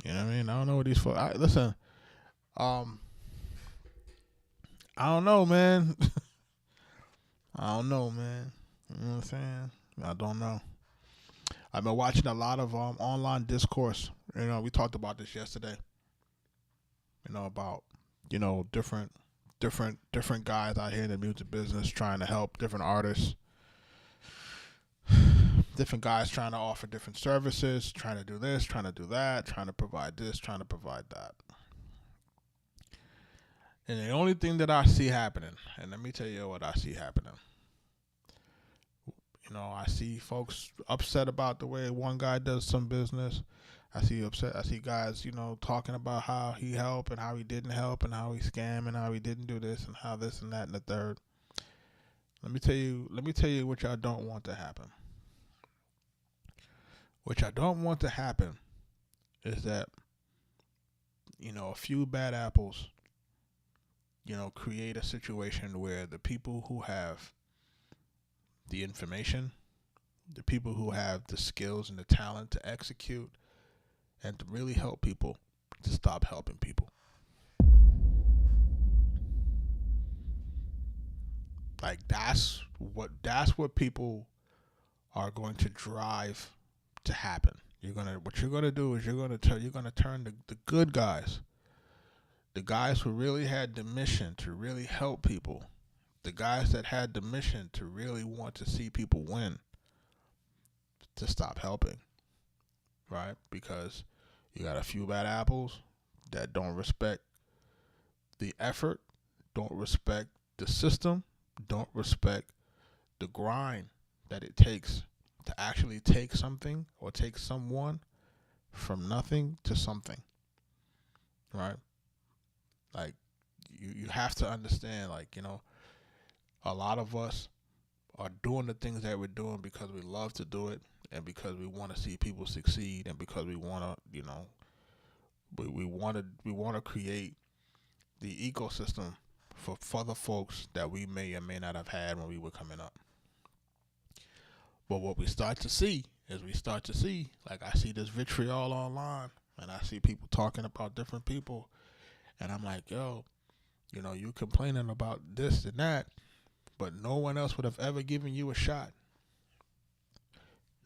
You know what I mean? I don't know what these folks. Listen, I don't know, man. I don't know, man. You know what I'm saying? I don't know. I've been watching a lot of online discourse. You know, we talked about this yesterday. You know, about, you know, different guys out here in the music business trying to help different artists. Different guys trying to offer different services, trying to do this, trying to do that, trying to provide this, trying to provide that. And the only thing that I see happening, and let me tell you what I see happening. You know, I see folks upset about the way one guy does some business. I see guys, you know, talking about how he helped and how he didn't help and how he scammed and how he didn't do this and how this and that and the third. Let me tell you what y'all don't want to happen. What I don't want to happen is that, you know, a few bad apples, you know, create a situation where the people who have the information, the people who have the skills and the talent to execute and to really help people, to stop helping people. Like that's what people are going to drive to happen. What you're gonna do is you're gonna turn the good guys, the guys who really had the mission to really help people, the guys that had the mission to really want to see people win, to stop helping, right? Because you got a few bad apples that don't respect the effort, don't respect the system, don't respect the grind that it takes to actually take something or take someone from nothing to something, right? Like, you have to understand, like, you know, a lot of us are doing the things that we're doing because we love to do it and because we want to see people succeed and because we want to, you know, we want to create the ecosystem for the folks that we may or may not have had when we were coming up. But what we start to see is like, I see this vitriol online and I see people talking about different people and I'm like, yo, you know, you complaining about this and that, but no one else would have ever given you a shot.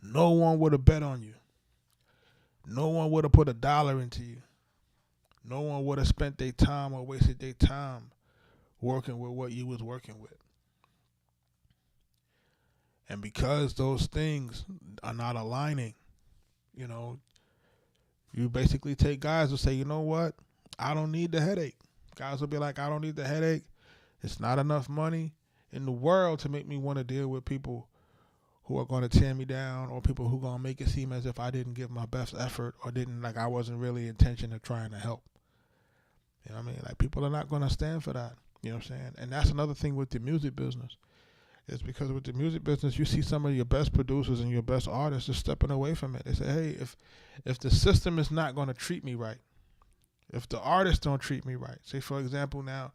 No one would have bet on you. No one would have put $1 into you. No one would have spent their time or wasted their time working with what you was working with. And because those things are not aligning, you know, you basically take guys who say, you know what, I don't need the headache. Guys will be like, I don't need the headache. It's not enough money in the world to make me want to deal with people who are going to tear me down or people who are going to make it seem as if I didn't give my best effort or like I wasn't really intention of trying to help. You know what I mean? Like, people are not going to stand for that. You know what I'm saying? And that's another thing with the music business. It's because with the music business, you see some of your best producers and your best artists just stepping away from it. They say, hey, if the system is not going to treat me right, if the artists don't treat me right, say, for example, now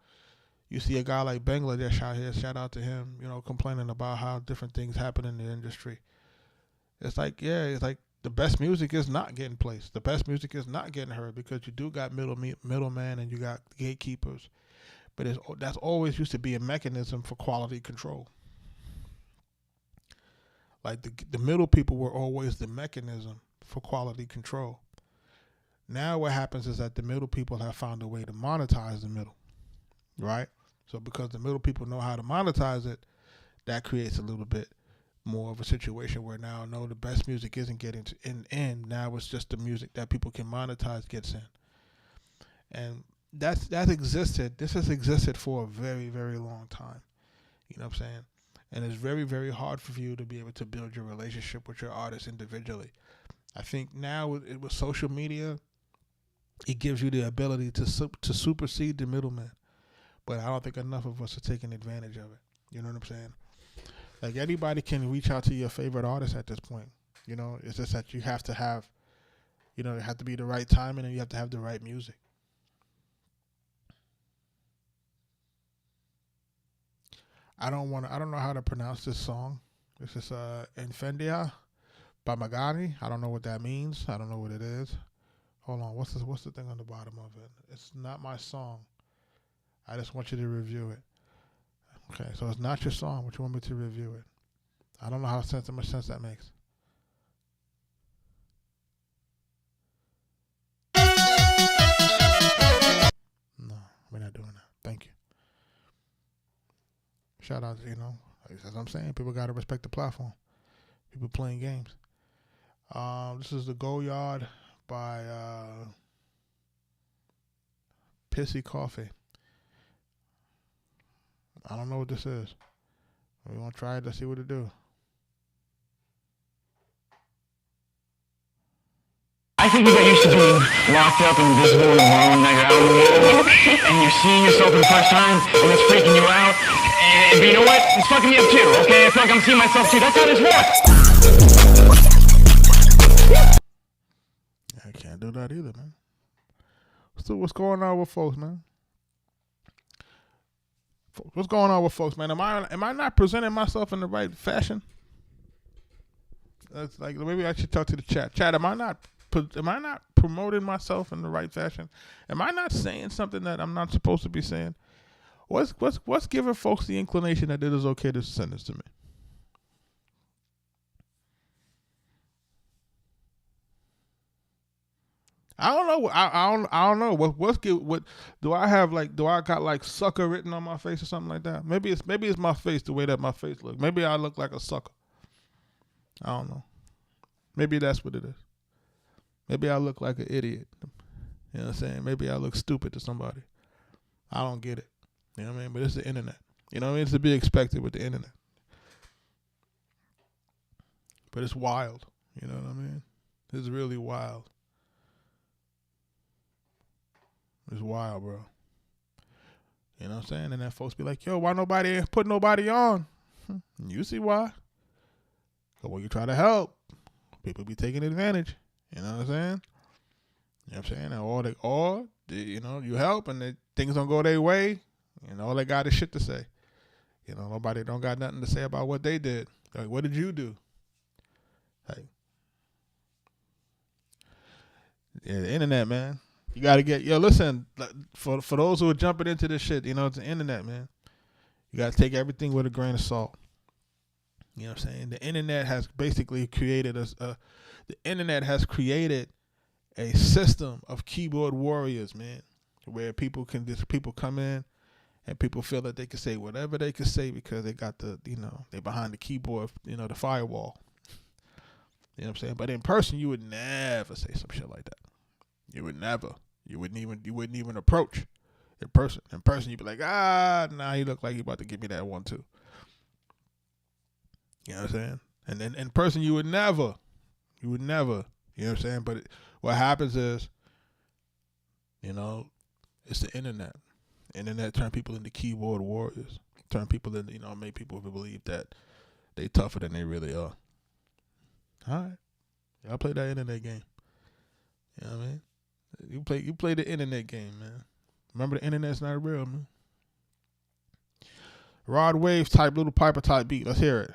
you see a guy like Bangladesh out here, shout out to him, you know, complaining about how different things happen in the industry. It's like, yeah, it's like the best music is not getting placed. The best music is not getting heard because you do got middleman and you got gatekeepers. But that's always used to be a mechanism for quality control. Like the middle people were always the mechanism for quality control. Now what happens is that the middle people have found a way to monetize the middle, right? So because the middle people know how to monetize it, that creates a little bit more of a situation where now, no, the best music isn't getting in. Now it's just the music that people can monetize gets in. And that's existed. This has existed for a very, very long time. You know what I'm saying? And it's very, very hard for you to be able to build your relationship with your artist individually. I think now with social media, it gives you the ability to supersede the middleman. But I don't think enough of us are taking advantage of it. You know what I'm saying? Like, anybody can reach out to your favorite artist at this point. You know, it's just that you have to have, you know, it have to be the right timing and you have to have the right music. I don't know how to pronounce this song. This is Infendia by Magani. I don't know what that means. I don't know what it is. Hold on. What's the thing on the bottom of it? It's not my song. I just want you to review it. Okay, so it's not your song, but you want me to review it. I don't know how much sense that makes. No, we're not doing that. Thank you. Shout out, you know, as I'm saying, people got to respect the platform. People playing games. This is the Go Yard by Pissy Coffee. I don't know what this is. We want to try it to see what it do. I think you got used to being locked up and invisible and alone, now you're out in the world, and you're seeing yourself for the first time, and it's freaking you out, but you know what? It's fucking me up too, okay? I feel like I'm seeing myself too. That's how this works. I can't do that either, man. So what's going on with folks, man? What's going on with folks, man? Am I not presenting myself in the right fashion? That's like, maybe I should talk to the chat. Chat, am I not promoting myself in the right fashion? Am I not saying something that I'm not supposed to be saying? What's giving folks the inclination that it is okay to send this to me? I don't know. I don't know. What do I have, like? Do I got like sucker written on my face or something like that? Maybe it's my face, the way that my face looks. Maybe I look like a sucker. I don't know. Maybe that's what it is. Maybe I look like an idiot. You know what I'm saying? Maybe I look stupid to somebody. I don't get it. You know what I mean? But it's the internet. You know what I mean? It's to be expected with the internet. But it's wild. You know what I mean? It's really wild. It's wild, bro. You know what I'm saying? And then folks be like, yo, why nobody put nobody on? You see why. But when you try to help, people be taking advantage. You know what I'm saying? You know what I'm saying? Or you know, you help and things don't go their way, and all they got is shit to say. You know, nobody don't got nothing to say about what they did. Like, what did you do? Like, yeah, the internet, man. You got to get, listen, for those who are jumping into this shit, you know, it's the internet, man. You got to take everything with a grain of salt. You know what I'm saying? The internet has basically created a system of keyboard warriors, man, where people come in and people feel that they can say whatever they can say because they got they behind the keyboard, the firewall. You know what I'm saying? But in person, you would never say some shit like that. You would never. You wouldn't even approach in person. In person, you'd be like, nah, he look like he about to give me that one too. You know what I'm saying? And then in person, you would never. You know what I'm saying? But what happens is, it's the internet. Internet turn people into keyboard warriors. Turn people into, make people believe that they tougher than they really are. All right. Y'all play that internet game. You know what I mean? You play the internet game, man. Remember, the internet's not real, man. Rod Waves type, Little Piper type beat. Let's hear it.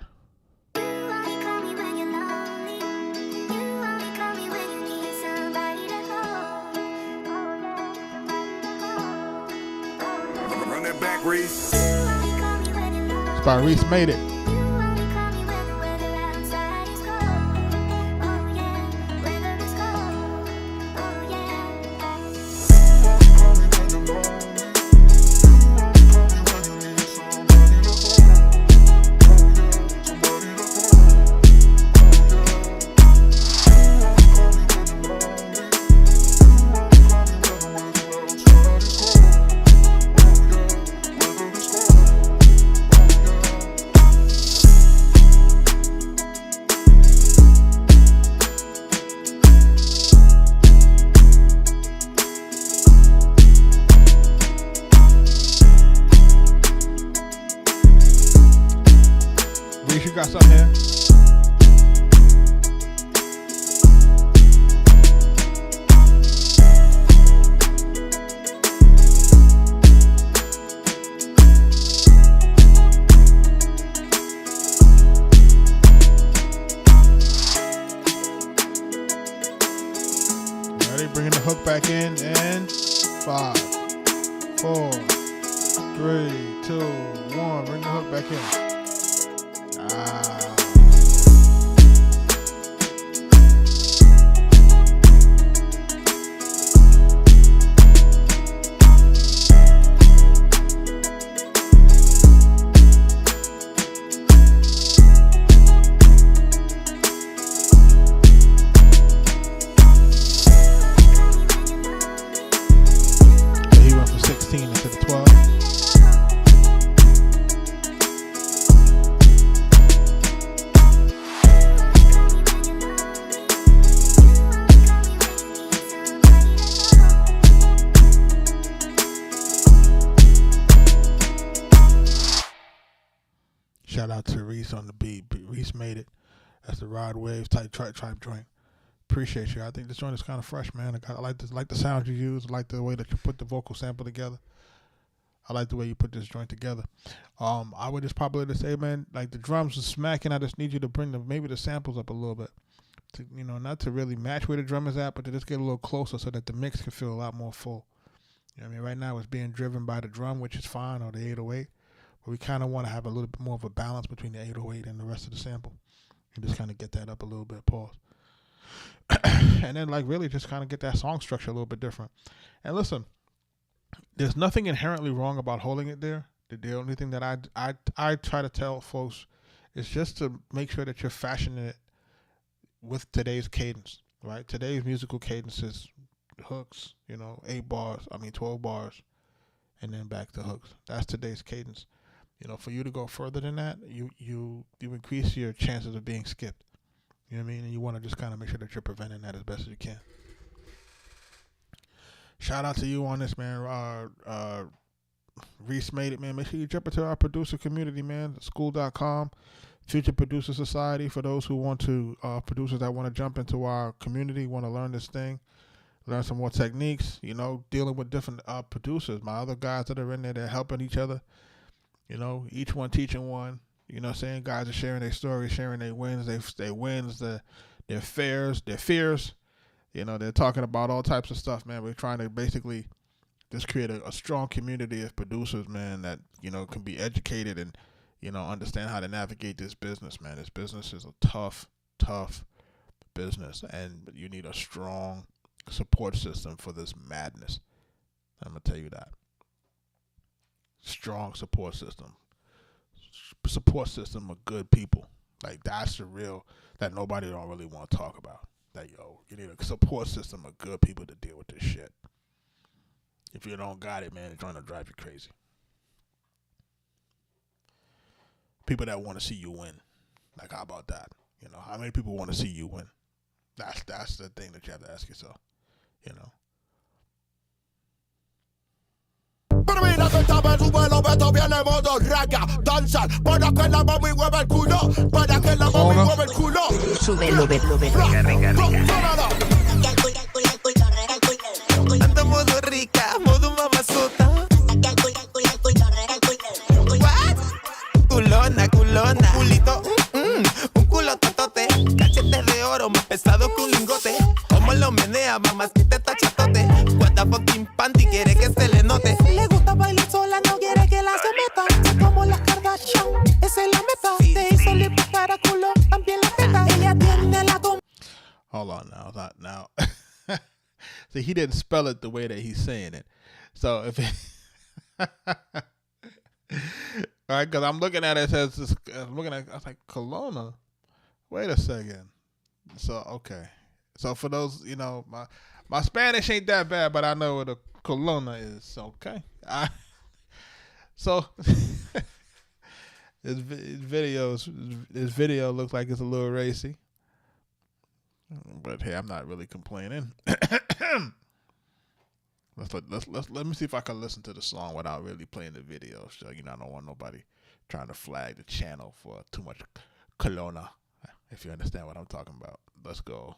Run that back, Reese. It's by Reese Made It. got something here. Ready? Bringing the hook back in. And 5, 4, 3, 2, 1. Bring the hook back in. He went from 16 into the 12. Shout out to Reese on the beat. Reese made it. That's the Rod Waves type tribe joint. Appreciate you. I think this joint is kind of fresh, man. I like this, like the sound you use. I like the way that you put the vocal sample together. I like the way you put this joint together. I would just probably say, man, like the drums are smacking. I just need you to bring maybe the samples up a little bit. To, not to really match where the drum is at, but to just get a little closer so that the mix can feel a lot more full. You know what I mean? Right now it's being driven by the drum, which is fine, or the 808. But we kind of want to have a little bit more of a balance between the 808 and the rest of the sample. And just kind of get that up a little bit, pause. And then like really just kind of get that song structure a little bit different. And listen, there's nothing inherently wrong about holding it there. The only thing that I try to tell folks is just to make sure that you're fashioning it with today's cadence, right? Today's musical cadence is hooks, 12 bars, and then back to hooks. That's today's cadence. For you to go further than that, you increase your chances of being skipped. You know what I mean? And you want to just kind of make sure that you're preventing that as best as you can. Shout out to you on this, man. Reese made it, man. Make sure you jump into our producer community, man. School.com, Future Producer Society. For those who want to, producers that want to jump into our community, want to learn this thing, learn some more techniques, dealing with different producers. My other guys that are in there, they're helping each other. Each one teaching one. Saying guys are sharing their stories, sharing their wins, their wins, their fears. They're talking about all types of stuff, man. We're trying to basically just create a strong community of producers, man, that, can be educated and, understand how to navigate this business, man. This business is a tough business, and you need a strong support system for this madness. I'm going to tell you that. Strong support system of good people. Like, that's the real, that nobody don't really want to talk about. That, you need a support system of good people to deal with this shit. If you don't got it, man, it's trying to drive you crazy. People that want to see you win. Like, how about that? How many people want to see you win? That's the thing that you have to ask yourself. Mira que esta vez sube los besos, viene modo raga, danza, para que la mami mueva el culo, para que la mami mueva el culo. Súbelo, Ando modo rica, modo mamazota. What? Culona, culito, un culo totote, cachetes de oro más pesado que un lingote. Como lo menea, mamacita está chatote. What the fucking panty quiere que se le note. Le gusta bailar sola, no quiere que la someta. Como las Kardashian, esa es la meta. Te hizo lipo para culo, también la teta. Ella tiene la goma. Hold on now. See, he didn't spell it the way that he's saying it. So if it, all right, because I'm looking at it, I was like, Kelowna. Wait a second. So, okay. So for those, my Spanish ain't that bad, but I know what a Kelowna is. Okay. So this video looks like it's a little racy. But hey, I'm not really complaining. Let me see if I can listen to the song without really playing the video. So, I don't want nobody trying to flag the channel for too much Kelowna, if you understand what I'm talking about. Let's go.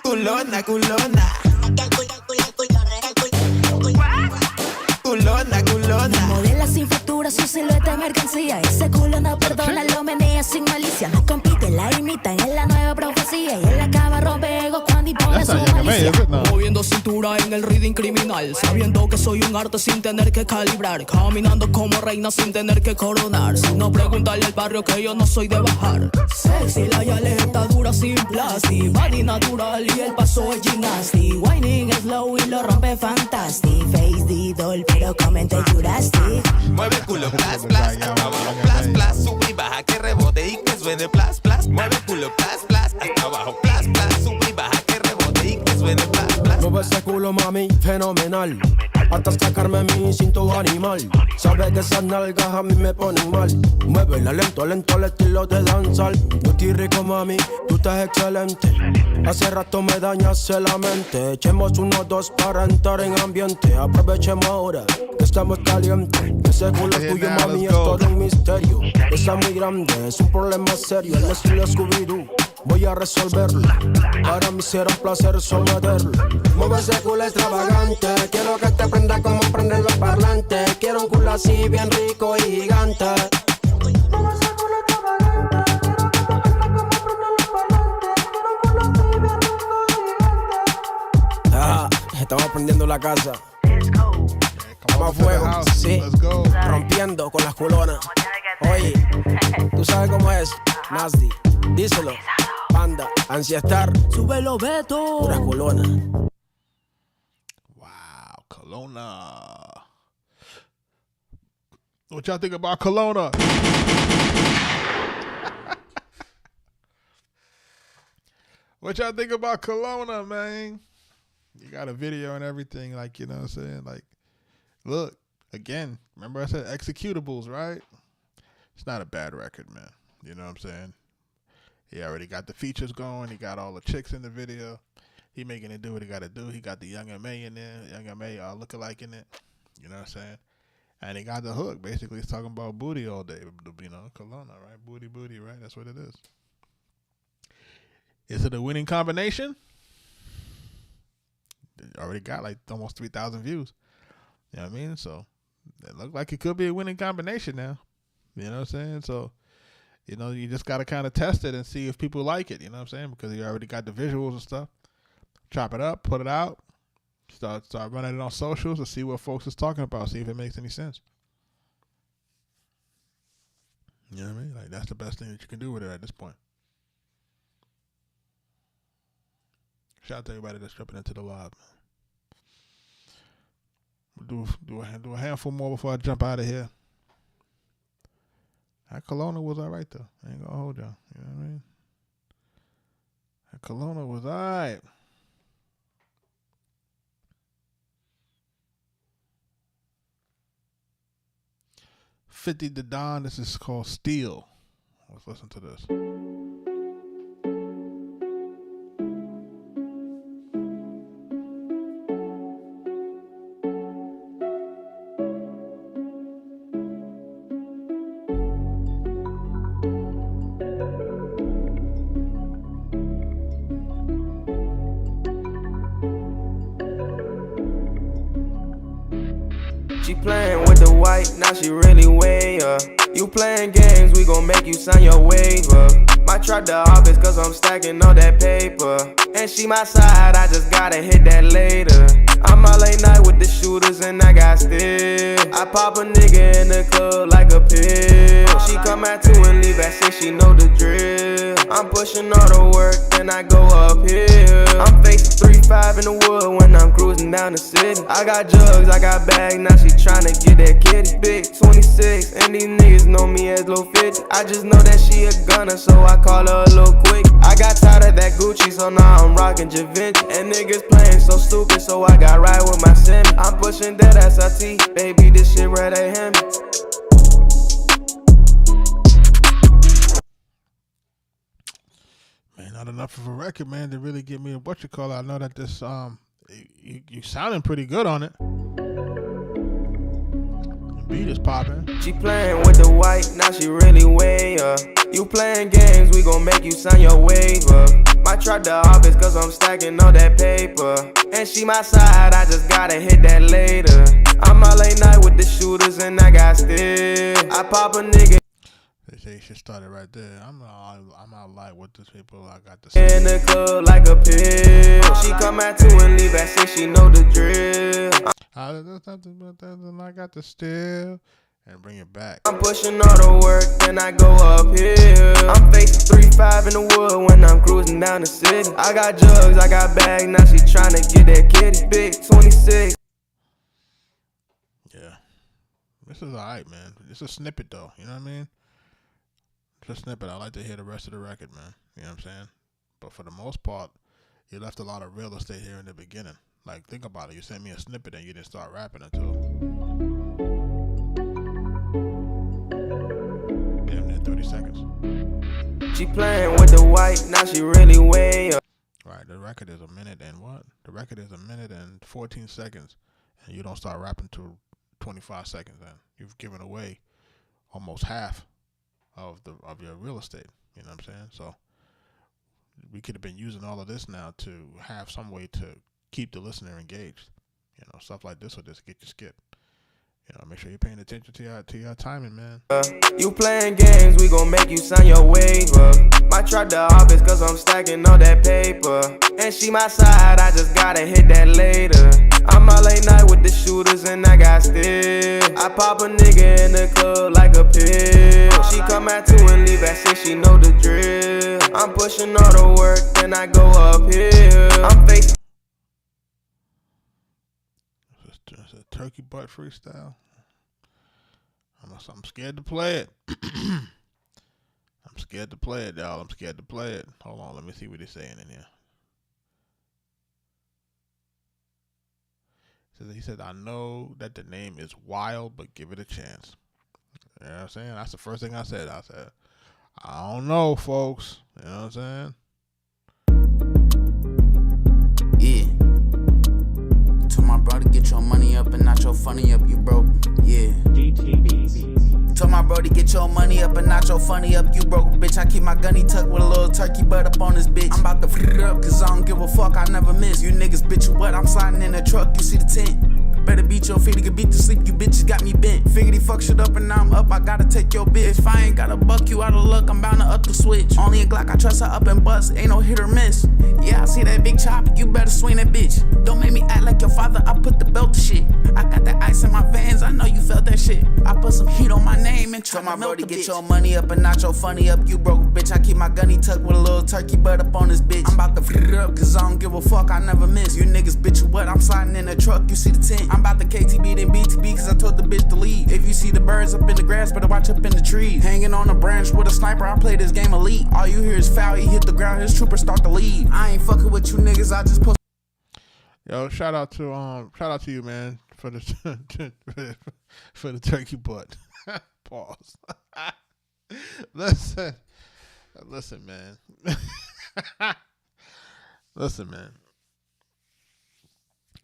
Culona, culona. Culona, culona. Modela sin factura, su silueta de mercancía. Ese culo no perdona, lo menea sin malicia. No compite, la imitan, es la nueva profecía. Y en la cama rompe ego cuando impone su malicia. Moviendo cintura en el reading criminal, sabiendo que soy un arte sin tener que calibrar. Caminando como reina sin tener que coronar. Si no, preguntarle al barrio que yo no soy de bajar. Sexy, la yale está dura sin plastic. Body natural y el paso es gymnastic. Whining slow y lo rompe fantastic. Face the doll, pero comente Jurassic. Mueve el culo, plas, plas, hasta abajo, plas, plas, sube y baja, que rebote y que suene, plas, plas. Mueve el culo, plas, plas, hasta abajo, plas, plas, sube y baja, que rebote y que suene, plas, plas. Mueve ese culo, mami, fenomenal. Hasta sacarme mi instinto animal. Sabe que esas nalgas a mí me ponen mal. Muévela lento, lento al estilo de danzar. Yo estoy rico, mami, tú estás excelente. Hace rato me dañaste la mente. Echemos 1, 2 para entrar en ambiente. Aprovechemos ahora que estamos calientes. Ese culo tuyo, mami, es todo un misterio. Está muy grande, es un problema serio. El estilo Scooby-Doo, voy a resolverlo. Para mí será un placer someterlo. Mueve ese culo extravagante. Quiero que te prenda como prenden los parlantes. Quiero un culo así bien rico y gigante. Mueve ese culo extravagante. Quiero que te prenda como prenden los parlantes. Quiero un culo así bien rico y gigante. Estamos prendiendo la casa. Vamos a fuego, sí, rompiendo con las culonas. Oye, tú sabes cómo es, Nasty, díselo, Panda, Ancestar, súbelo, Beto, pura culona. Wow, Kelowna. What y'all think about Kelowna? What y'all think about Kelowna, man? You got a video and everything, like, you know what I'm saying? Like, look, again, remember I said executables, right? It's not a bad record, man. You know what I'm saying? He already got the features going. He got all the chicks in the video. He making it do what he got to do. He got the Young M.A. in there. Young M.A. lookalike in it. You know what I'm saying? And he got the hook. Basically, he's talking about booty all day. You know, Kelowna, right? Booty, booty, right? That's what it is. Is it a winning combination? It already got like almost 3,000 views. You know what I mean? So it looked like it could be a winning combination now. You know what I'm saying? So, you know, you just got to kind of test it and see if people like it. You know what I'm saying? Because you already got the visuals and stuff. Chop it up, put it out, start running it on socials to see what folks is talking about, see if it makes any sense. You know what I mean? Like, that's the best thing that you can do with it at this point. Shout out to everybody that's jumping into the live, man. Do a handful more before I jump out of here. That Kelowna was all right, though. I ain't gonna hold y'all. You know what I mean? That Kelowna was all right. $50 to Don. This is called Steel. Let's listen to this. She playing with the white, now she really way up. You playing games, we gon' make you sign your waiver. Might try the office cause I'm stacking all that paper. And she my side, I just gotta hit that later. I'm out late night with the shooters and I got still. I pop a nigga in the club like a pill. She come at 2 and leave at 6, she know the drill. I'm pushing all the work, then I go uphill. I'm facing 3-5 in the wood when I'm cruising down the city. I got jugs, I got bags, now she tryna get that kitty. Big 26, and these niggas know me as low 50. I just know that she a gunner, so I call her a little quick. I got tired of that Gucci, so now I'm rocking Givenchy. And niggas playing so stupid, so I got right with my semi. I'm pushing that SRT, baby, this shit right at him. Man, not enough of a record, man, to really get me a I know that this you sounding pretty good on it. Beat is popping. She playing with the white, now she really way up. You playing games, we gon' make you sign your waiver. Might try the office cause I'm stacking all that paper. And she my side, I just gotta hit that later. I'm out late night with the shooters and I got still. I pop a nigga. They say you should start it right there. I'm out like with this people. I got the in the club like a pill. She come at 2 and leave at 6, she know the drill. I got the still and bring it back. I'm pushing all the work, then I go uphill. I'm facing 3-5 in the wood when I'm cruising down the city. I got jugs, I got bags, now she tryna get that kitty. Big 26. Yeah. This is alright, man. It's a snippet though, you know what I mean? It's a snippet. I like to hear the rest of the record, man. You know what I'm saying? But for the most part, you left a lot of real estate here in the beginning. Like, think about it. You sent me a snippet and you didn't start rapping until damn near 30 seconds. She playing with the white, now she really way up. Right, the record is a minute and what? The record is a minute and 14 seconds. And you don't start rapping till 25 seconds then. You've given away almost half of your real estate. You know what I'm saying? So we could have been using all of this now to have some way to keep the listener engaged. You know, stuff like this will just get you skipped. You know, make sure you're paying attention to your timing, man. You playing games, we gon' make you sign your waiver. Might try the office cause I'm stacking all that paper. And she my side, I just gotta hit that later. I'm out late night with the shooters and I got still. I pop a nigga in the club like a pill. She come at 2 and leave at 6, she know the drill. I'm pushing all the work, then I go uphill. I'm facing. It's a turkey butt freestyle. I'm scared to play it. I'm scared to play it, y'all. I'm scared to play it. Hold on, let me see what he's saying in here. He said, I know that the name is wild, but give it a chance. You know what I'm saying? That's the first thing I said. I said, I don't know, folks. You know what I'm saying? Yeah. Told my brother, get your money up and not your funny up, you broke. Yeah. Told my bro to get your money up and not your funny up, you broke, bitch. I keep my gunny tucked with a little turkey butt up on this bitch. I'm about to f*** it up, cause I don't give a fuck, I never miss. You niggas, bitch, you what? I'm sliding in the truck, you see the tent. Better beat your feet to get beat to sleep, you bitches got me bent. Figured he fuck shit up and now I'm up, I gotta take your bitch. If I ain't gotta buck you out of luck, I'm bound to up the switch. Only a Glock, I trust her up and bust, ain't no hit or miss. Yeah, I see that big chop, you better swing that bitch. Don't make me act like your father, I put the belt to shit. I got that ice in my veins, I know you felt that shit. I put some heat on my name and try to melt the bitch. Get your money up and not your funny up, you broke, bitch. I keep my gunny tucked with a little turkey butt up on this bitch. I'm about to f*** it up, cause I don't give a fuck, I never miss. You niggas, bitch, you what? I'm sliding in the truck, you see the tent. I'm about to KTB then BTB, cause I told the bitch to leave. If you see the birds up in the grass, better watch up in the trees. Hanging on a branch with a sniper, I play this game elite. All you hear is foul, he hit the ground, his troopers start to leave. I ain't fucking with you niggas, I just post. Yo, shout out to you, man, for the for the turkey butt. Pause. Listen, man. Listen, man.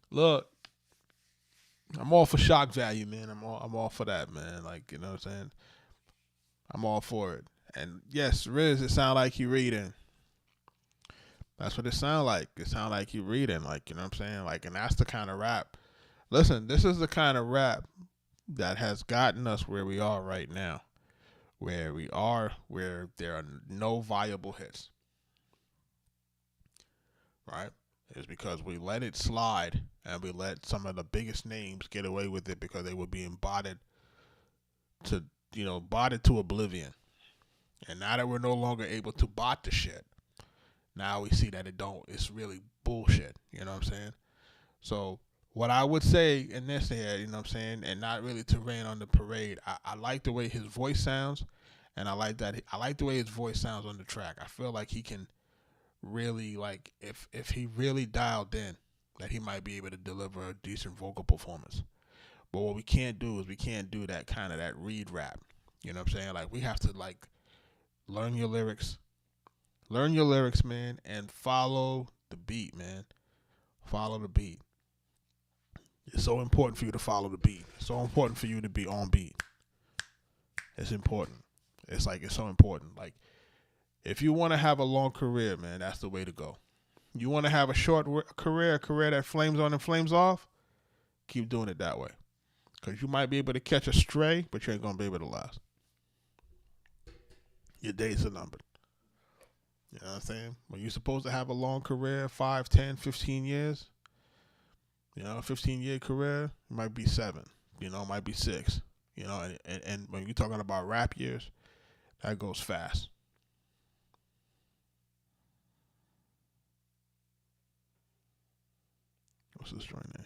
Look, I'm all for shock value, man. I'm all for that, man. Like, you know what I'm saying? I'm all for it. And yes, Riz, it sound like you reading. That's what it sound like. It sound like you reading, like, you know what I'm saying? Like, and that's the kind of rap. Listen, this is the kind of rap that has gotten us where we are right now. Where there are no viable hits. Right? It's because we let it slide and we let some of the biggest names get away with it because they were being botted to oblivion. And now that we're no longer able to bot the shit, now we see that it's really bullshit. You know what I'm saying? So what I would say in this here, you know what I'm saying, and not really to rain on the parade, I like the way his voice sounds, and I like the way his voice sounds on the track. I feel like he can really, like, if he really dialed in, that he might be able to deliver a decent vocal performance. But what we can't do is we can't do that kind of that read rap. You know what I'm saying? Like, we have to, like, learn your lyrics, man, and follow the beat, man. Follow the beat. It's so important for you to follow the beat. It's so important for you to be on beat. It's important. It's so important. Like, if you want to have a long career, man, that's the way to go. You want to have a short career, a career that flames on and flames off, keep doing it that way. Because you might be able to catch a stray, but you ain't going to be able to last. Your days are numbered. You know what I'm saying? When you're supposed to have a long career, 5, 10, 15 years, you know, a 15-year career, it might be 7. You know, it might be 6. You know, and when you're talking about rap years, that goes fast. What's this joint name?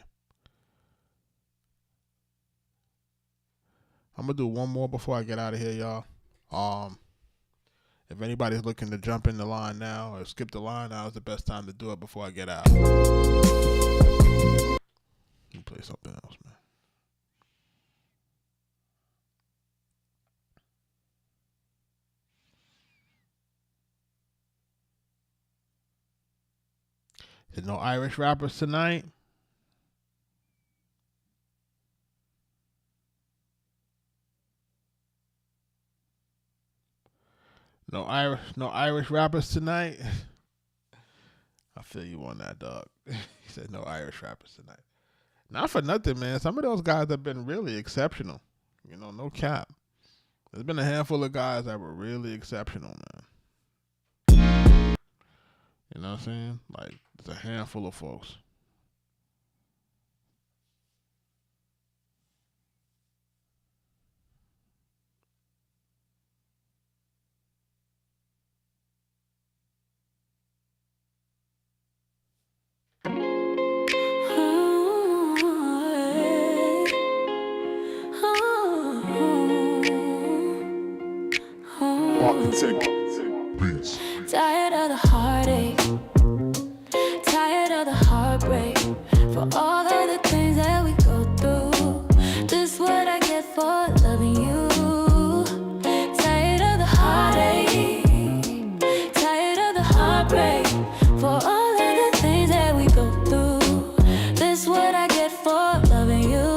I'm going to do one more before I get out of here, y'all. If anybody's looking to jump in the line now or skip the line, now is the best time to do it before I get out. Let me play something else, man. There's no Irish rappers tonight. No Irish rappers tonight. I feel you on that, dog. He said no Irish rappers tonight. Not for nothing, man. Some of those guys have been really exceptional. You know, no cap. There's been a handful of guys that were really exceptional, man. You know what I'm saying? Like, there's a handful of folks. Arkatech Beatz. Tired of the heartache, tired of the heartbreak, for all of the things that we go through. This what I get for loving you. Tired of the heartache, tired of the heartbreak, for all of the things that we go through. This what I get for loving you.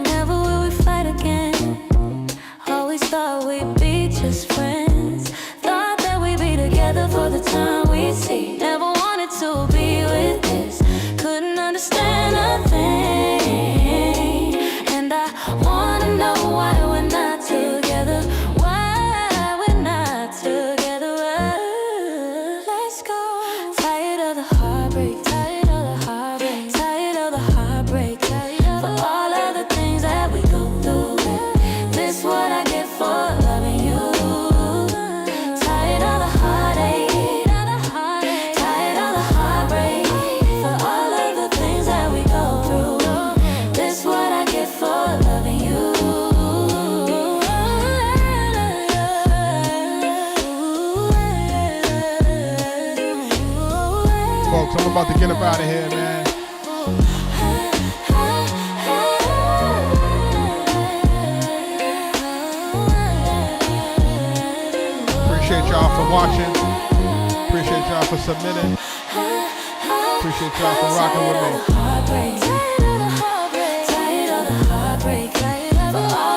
Never will we fight again. Always thought we'd be just friends. Thought that we'd be together for the time we see. Never wanted to be with this. Couldn't understand a thing. And I wanna know why we're not together. Why we're not together. Let's go. Tired of the heartbreak, tired of the heartbreak, tired of the heartbreak, for all of the things that we go through. This what I get for loving you. Tired of the heartache, tired of the heartbreak, for all of the things that we go through. This what I get for loving you. Folks, I'm about to get up out of here, man. Appreciate y'all for watching. Appreciate y'all for submitting. Appreciate y'all for rocking with me. Tired of the heartbreak, tired of the heartbreak, for all